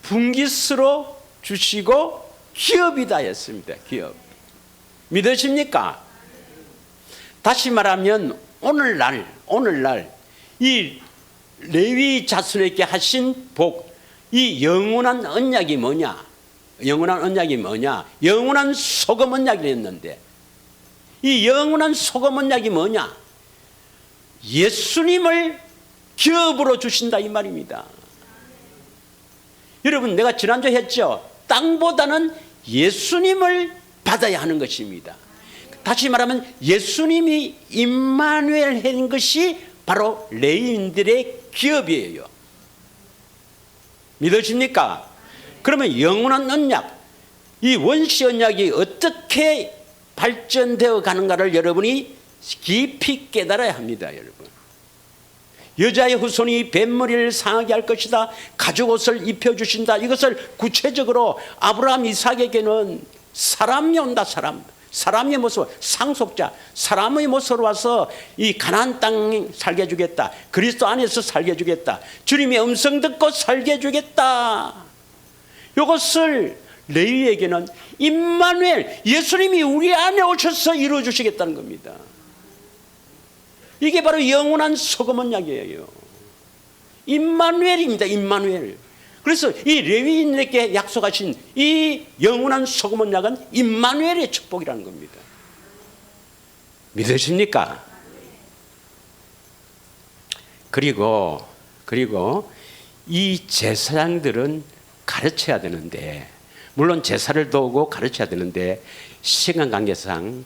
분깃으로 주시고 기업이다 했습니다. 기업. 믿으십니까? 다시 말하면 오늘날 이 레위 자손에게 하신 복, 이 영원한 언약이 뭐냐? 영원한 언약이 뭐냐? 영원한 소금 언약이 했는데 이 영원한 소금 언약이 뭐냐? 예수님을 기업으로 주신다 이 말입니다. 여러분 내가 지난주에 했죠. 땅보다는 예수님을 받아야 하는 것입니다. 다시 말하면 예수님이 임마누엘 한 것이 바로 레위인들의 기업이에요. 믿으십니까? 그러면 영원한 언약, 이 원시 언약이 어떻게 발전되어 가는가를 여러분이 깊이 깨달아야 합니다. 여러분, 여자의 후손이 뱃머리를 상하게 할 것이다. 가죽옷을 입혀주신다. 이것을 구체적으로 아브라함 이삭에게는 사람이 온다. 사람의 모습, 상속자, 사람의 모습으로 와서 이 가나안 땅 살게 해주겠다. 그리스도 안에서 살게 해주겠다. 주님의 음성 듣고 살게 해주겠다. 이것을 레위에게는 임마누엘, 예수님이 우리 안에 오셔서 이루어주시겠다는 겁니다. 이게 바로 영원한 소금 언약이에요. 임마누엘입니다. 임마누엘. 그래서 이 레위인에게 약속하신 이 영원한 소금 언약은 임마누엘의 축복이라는 겁니다. 믿으십니까? 그리고 이 제사장들은 가르쳐야 되는데, 물론 제사를 도우고 가르쳐야 되는데 시간 관계상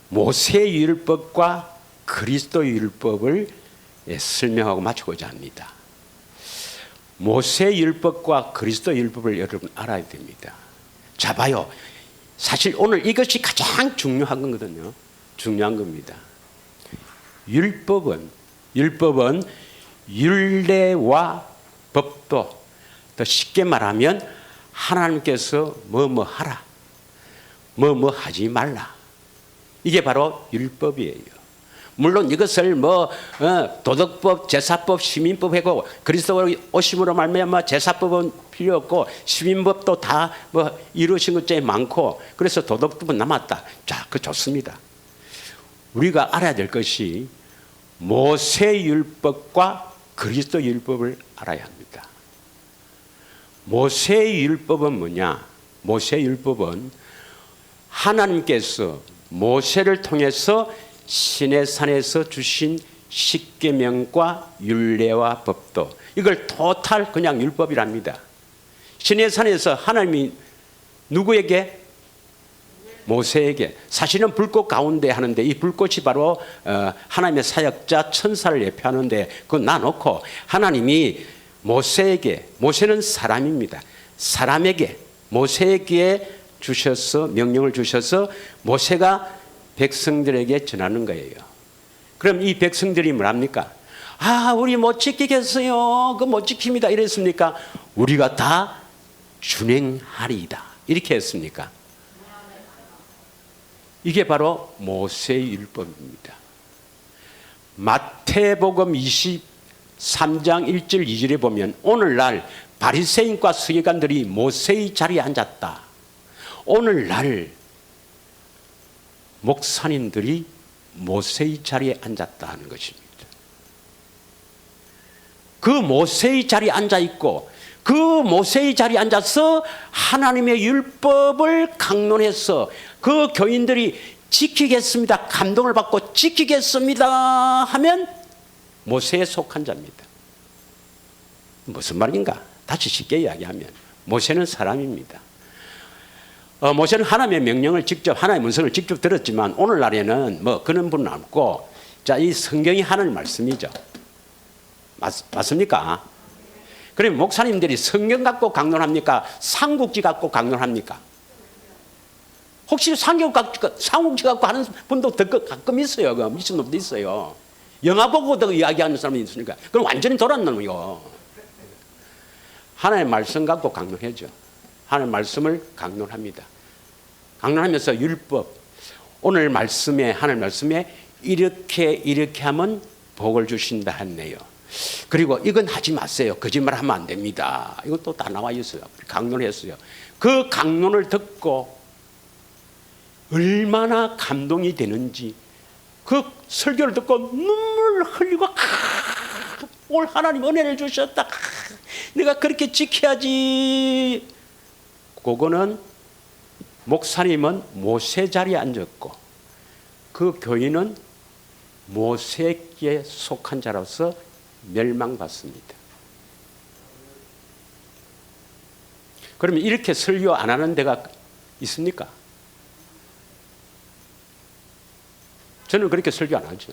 모세의 율법과 그리스도의 율법을 설명하고 맞추고자 합니다. 모세의 율법과 그리스도의 율법을 여러분 알아야 됩니다. 자, 봐요. 사실 오늘 이것이 가장 중요한 거거든요. 중요한 겁니다. 율법은 율례와 법도, 더 쉽게 말하면 하나님께서 뭐뭐 하라, 뭐뭐 하지 말라. 이게 바로 율법이에요. 물론 이것을 도덕법, 제사법, 시민법 하고 그리스도 오심으로 말미암아 제사법은 필요 없고 시민법도 다 이루어진 것 중에 많고 그래서 도덕법은 남았다. 자, 그 좋습니다. 우리가 알아야 될 것이 모세 율법과 그리스도 율법을 알아야 합니다. 모세 율법은 뭐냐? 모세 율법은 하나님께서 모세를 통해서 시내산에서 주신 십계명과 율례와 법도, 이걸 토탈 그냥 율법이랍니다. 시내산에서 하나님이 누구에게? 모세에게. 사실은 불꽃 가운데 하는데 이 불꽃이 바로 하나님의 사역자 천사를 예표하는데 그거 놔놓고 하나님이 모세에게, 모세는 사람입니다. 사람에게, 모세에게 주셔서, 명령을 주셔서 모세가 백성들에게 전하는 거예요. 그럼 이 백성들이 뭐랍니까? 아, 우리 못 지키겠어요. 그 못 지킵니다. 이랬습니까? 우리가 다 준행하리이다. 이렇게 했습니까? 이게 바로 모세의 율법입니다. 마태복음 23장 1절 2절에 보면 오늘날 바리새인과 서기관들이 모세의 자리에 앉았다. 오늘날 목사님들이 모세의 자리에 앉았다 하는 것입니다. 그 모세의 자리에 앉아 있고 그 모세의 자리에 앉아서 하나님의 율법을 강론해서 그 교인들이 지키겠습니다. 감동을 받고 지키겠습니다 하면 모세에 속한 자입니다. 무슨 말인가? 다시 쉽게 이야기하면 모세는 사람입니다. 모세는 하나님의 명령을 직접, 하나님의 문서를 직접 들었지만 오늘날에는 뭐 그런 분은 없고, 자, 이 성경이 하나님 말씀이죠. 맞습니까? 그럼 목사님들이 성경 갖고 강론합니까? 삼국지 갖고 강론합니까? 혹시 삼국지 갖고 하는 분도 가끔 있어요. 미친 놈도 있어요. 영화 보고도 이야기하는 사람이 있으니까. 그럼 완전히 돌았는 놈이요. 하나님의 말씀 갖고 강론하죠. 하나님의 말씀을 강론합니다. 강론하면서 율법, 오늘 말씀에, 하나님 말씀에 이렇게 하면 복을 주신다 했네요. 그리고 이건 하지 마세요. 거짓말하면 안 됩니다. 이것도 다 나와 있어요. 강론했어요. 그 강론을 듣고 얼마나 감동이 되는지, 그 설교를 듣고 눈물 흘리고 오늘 하나님 은혜를 주셨다. 내가 그렇게 지켜야지. 그거는 목사님은 모세 자리에 앉았고 그 교인은 모세에게 속한 자로서 멸망받습니다. 그러면 이렇게 설교 안 하는 데가 있습니까? 저는 그렇게 설교 안 하죠.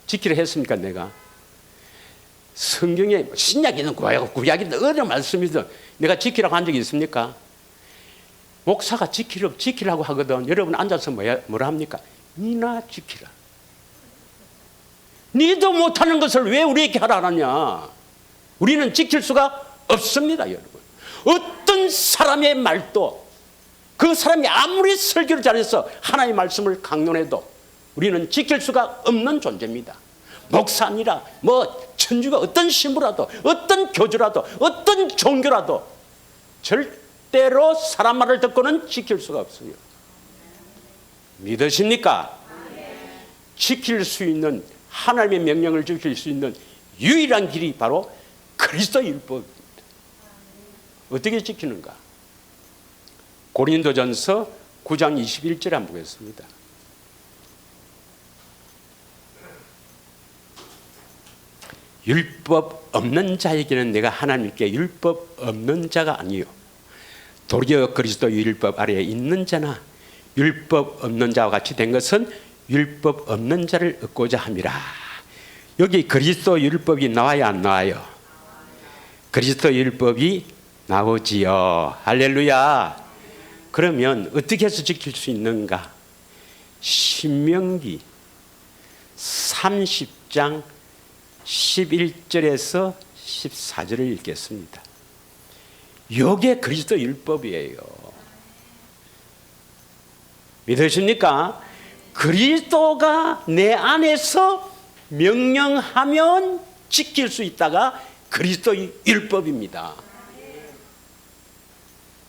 지키려 했습니까, 내가? 성경에 신약이든 구약이든 어느 말씀이든 내가 지키라고 한 적이 있습니까? 목사가 지키라고 하거든. 여러분 앉아서 뭐라 합니까? 니나 지키라. 니도 못하는 것을 왜 우리에게 하라 하냐? 우리는 지킬 수가 없습니다, 여러분. 어떤 사람의 말도, 그 사람이 아무리 설교를 잘해서 하나님의 말씀을 강론해도 우리는 지킬 수가 없는 존재입니다. 목사 아니라 뭐 천주가 어떤 신부라도, 어떤 교주라도, 어떤 종교라도 절대로 사람 말을 듣고는 지킬 수가 없어요. 믿으십니까? 지킬 수 있는, 하나님의 명령을 지킬 수 있는 유일한 길이 바로 그리스도 율법입니다. 어떻게 지키는가? 고린도전서 9장 21절에 한번 보겠습니다. 율법 없는 자에게는 내가 하나님께 율법 없는 자가 아니요 도리어 그리스도 율법 아래에 있는 자나 율법 없는 자와 같이 된 것은 율법 없는 자를 얻고자 함이라. 여기 그리스도 율법이 나와야 안 나와요? 그리스도 율법이 나오지요. 할렐루야. 그러면 어떻게 해서 지킬 수 있는가? 신명기 30장 11절에서 14절을 읽겠습니다. 이게 그리스도 율법이에요. 믿으십니까? 그리스도가 내 안에서 명령하면 지킬 수 있다가 그리스도 율법입니다.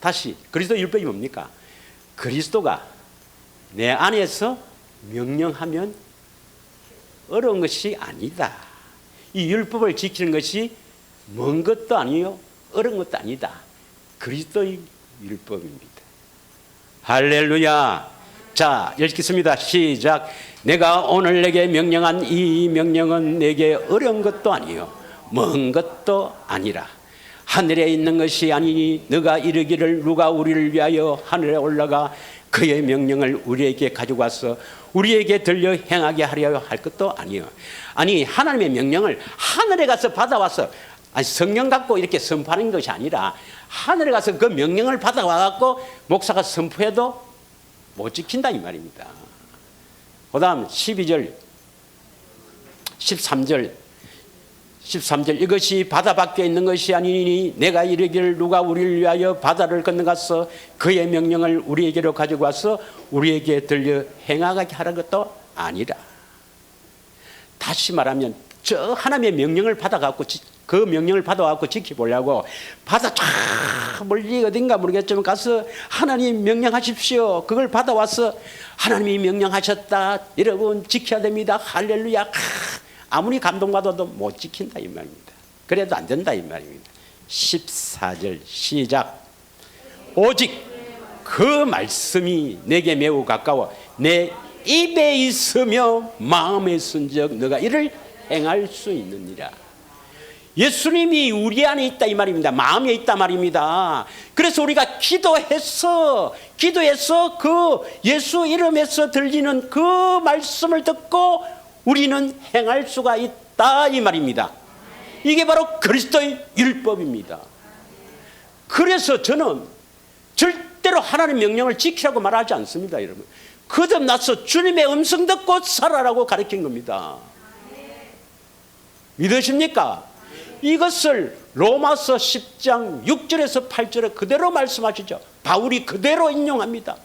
다시, 그리스도 율법이 뭡니까? 그리스도가 내 안에서 명령하면 어려운 것이 아니다. 이 율법을 지키는 것이 먼 것도 아니요 어려운 것도 아니다. 그리스도의 율법입니다. 할렐루야. 자, 읽겠습니다. 시작. 내가 오늘 내게 명령한 이 명령은 내게 어려운 것도 아니요 먼 것도 아니라 하늘에 있는 것이 아니니 너가 이르기를 누가 우리를 위하여 하늘에 올라가 그의 명령을 우리에게 가지고 와서 우리에게 들려 행하게 하려 할 것도 아니요. 아니 하나님의 명령을 하늘에 가서 받아와서 성령 갖고 이렇게 선포하는 것이 아니라 하늘에 가서 그 명령을 받아와 갖고 목사가 선포해도 못 지킨다 이 말입니다. 그 다음 12절 13절 이것이 바다 밖에 있는 것이 아니니 내가 이르기를 누가 우리를 위하여 바다를 건너가서 그의 명령을 우리에게로 가지고 와서 우리에게 들려 행하게 하는 것도 아니라. 다시 말하면 저 하나님의 명령을 받아갖고 그 명령을 받아갖고 지켜보려고 바다 쫙 멀리 어딘가 모르겠지만 가서 하나님 명령하십시오. 그걸 받아와서 하나님이 명령하셨다. 여러분 지켜야 됩니다. 할렐루야. 아무리 감동받아도 못 지킨다 이 말입니다. 그래도 안 된다 이 말입니다. 14절 시작. 오직 그 말씀이 내게 매우 가까워 내 입에 있으며 마음에 쓴적 너가 이를 행할 수 있느니라. 예수님이 우리 안에 있다 이 말입니다. 마음에 있다 말입니다. 그래서 우리가 기도해서 그 예수 이름에서 들리는 그 말씀을 듣고 우리는 행할 수가 있다 이 말입니다. 이게 바로 그리스도의 율법입니다. 그래서 저는 절대로 하나님의 명령을 지키라고 말하지 않습니다. 여러분 거듭나서 주님의 음성 듣고 살아라고 가르친 겁니다. 믿으십니까? 이것을 로마서 10장 6절에서 8절에 그대로 말씀하시죠. 바울이 그대로 인용합니다.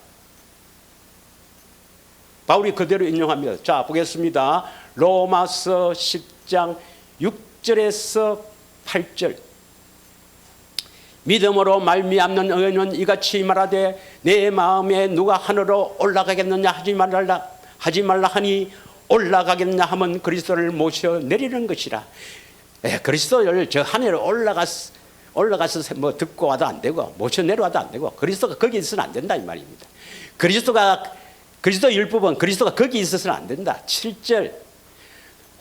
자 보겠습니다. 로마서 10장 6절에서 8절 믿음으로 말미암는 의인은 이같이 말하되 내 마음에 누가 하늘로 올라가겠느냐 하지 말라 하니 올라가겠냐 하면 그리스도를 모셔 내리는 것이라. 그리스도를 저 하늘에 올라가서 뭐 듣고 와도 안 되고 모셔 내려와도 안 되고 그리스도가 거기 있어서는 안 된다 이 말입니다. 그리스도 율법은 그리스도가 거기 있어서는 안 된다. 7절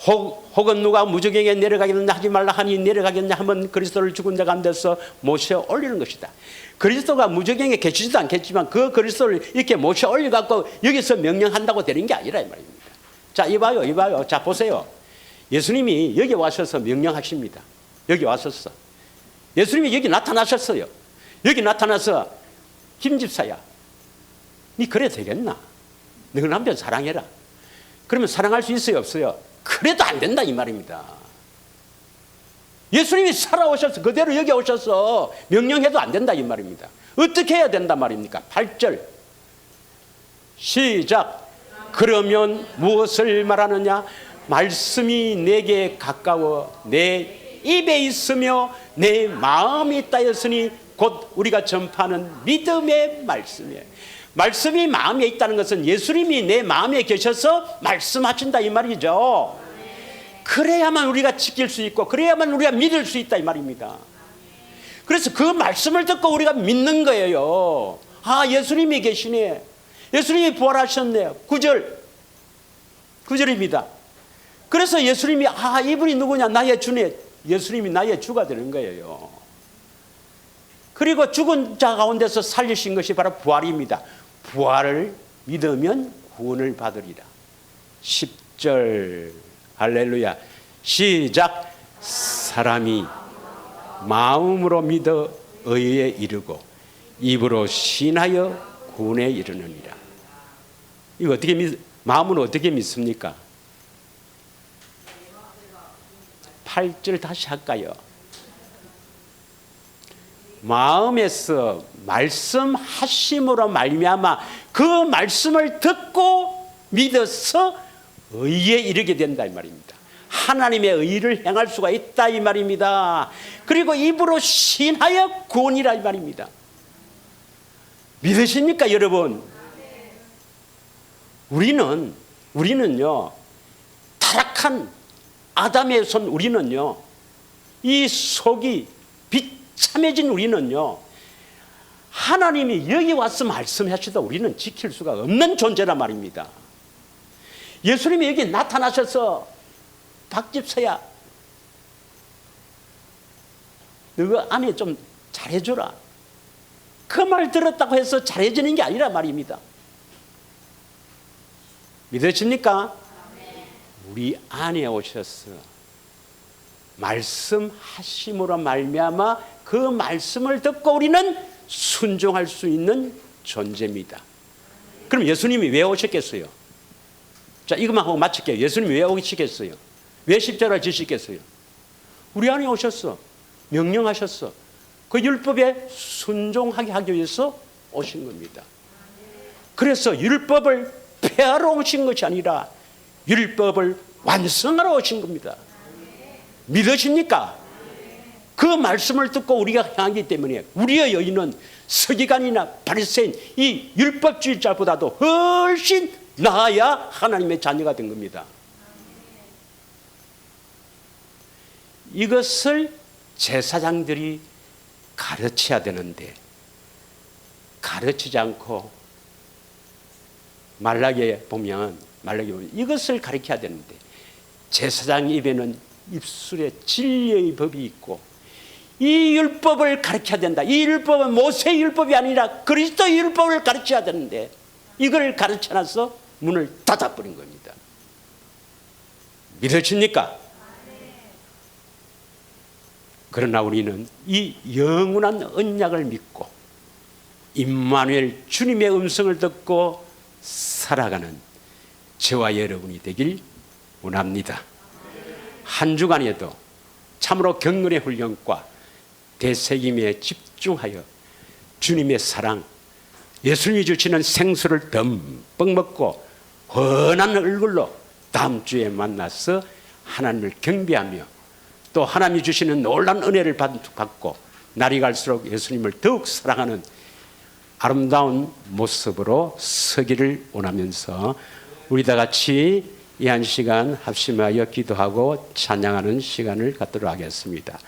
혹은 누가 무저갱에 내려가겠느냐 하지 말라 하니 내려가겠냐 하면 그리스도를 죽은 자 가운데서 모셔 올리는 것이다. 그리스도가 무저갱에 계시지도 않겠지만 그 그리스도를 이렇게 모셔 올려갖고 여기서 명령한다고 되는 게 아니라 이 말입니다. 자 이봐요. 자 보세요. 예수님이 여기 와셔서 명령하십니다. 여기 와셔서 예수님이 여기 나타나셨어요. 여기 나타나서 김집사야 니 그래 되겠나? 너 남편 사랑해라. 그러면 사랑할 수 있어요 없어요? 그래도 안 된다 이 말입니다. 예수님이 살아오셔서 그대로 여기 오셔서 명령해도 안 된다 이 말입니다. 어떻게 해야 된다 말입니까? 8절 시작. 그러면 무엇을 말하느냐? 말씀이 내게 가까워 내 입에 있으며 내 마음에 있다 했으니 곧 우리가 전파하는 믿음의 말씀이에요. 말씀이 마음에 있다는 것은 예수님이 내 마음에 계셔서 말씀하신다 이 말이죠. 그래야만 우리가 지킬 수 있고 그래야만 우리가 믿을 수 있다 이 말입니다. 그래서 그 말씀을 듣고 우리가 믿는 거예요. 아 예수님이 계시네. 예수님이 부활하셨네. 9절입니다. 그래서 예수님이 이분이 누구냐? 나의 주네. 예수님이 나의 주가 되는 거예요. 그리고 죽은 자 가운데서 살리신 것이 바로 부활입니다. 부활을 믿으면 구원을 받으리라. 10절 할렐루야. 시작. 사람이 마음으로 믿어 의에 이르고 입으로 신하여 구원에 이르느니라. 이거 마음으로 어떻게 믿습니까? 8절 다시 할까요? 마음에서 말씀하심으로 말미암아 그 말씀을 듣고 믿어서 의에 이르게 된다 이 말입니다. 하나님의 의를 행할 수가 있다 이 말입니다. 그리고 입으로 신하여 구원이라 이 말입니다. 믿으십니까 여러분? 우리는요 타락한 아담의 손 우리는요 이 속이 비참해진 우리는요 하나님이 여기 와서 말씀하셔도 우리는 지킬 수가 없는 존재란 말입니다. 예수님이 여기 나타나셔서 박집서야 너 아내 좀 잘해줘라, 그 말 들었다고 해서 잘해지는 게 아니라 말입니다. 믿으십니까? 우리 안에 오셔서 말씀하심으로 말미암아 그 말씀을 듣고 우리는 순종할 수 있는 존재입니다. 그럼 예수님이 왜 오셨겠어요? 자, 이것만 하고 마칠게요. 예수님이 왜 오시겠어요? 왜 십자가를 지시겠어요? 우리 안에 오셨어. 명령하셨어. 그 율법에 순종하게 하기 위해서 오신 겁니다. 그래서 율법을 폐하러 오신 것이 아니라 율법을 완성하러 오신 겁니다. 믿으십니까? 그 말씀을 듣고 우리가 향하기 때문에 우리의 여인은 서기관이나 바리새인 이 율법주의자보다도 훨씬 나아야 하나님의 자녀가 된 겁니다. 이것을 제사장들이 가르쳐야 되는데 가르치지 않고 말라기에 보면 이것을 가르쳐야 되는데 제사장 입에는 입술에 진리의 법이 있고 이 율법을 가르쳐야 된다. 이 율법은 모세의 율법이 아니라 그리스도의 율법을 가르쳐야 되는데 이걸 가르쳐놔서 문을 닫아버린 겁니다. 믿으십니까? 그러나 우리는 이 영원한 언약을 믿고 임마누엘 주님의 음성을 듣고 살아가는 저와 여러분이 되길 원합니다. 한 주간에도 참으로 경건의 훈련과 되새김에 집중하여 주님의 사랑, 예수님이 주시는 생수를 듬뿍 먹고 환한 얼굴로 다음 주에 만나서 하나님을 경배하며 또 하나님이 주시는 놀라운 은혜를 받고 날이 갈수록 예수님을 더욱 사랑하는 아름다운 모습으로 서기를 원하면서 우리 다 같이 이 한 시간 합심하여 기도하고 찬양하는 시간을 갖도록 하겠습니다.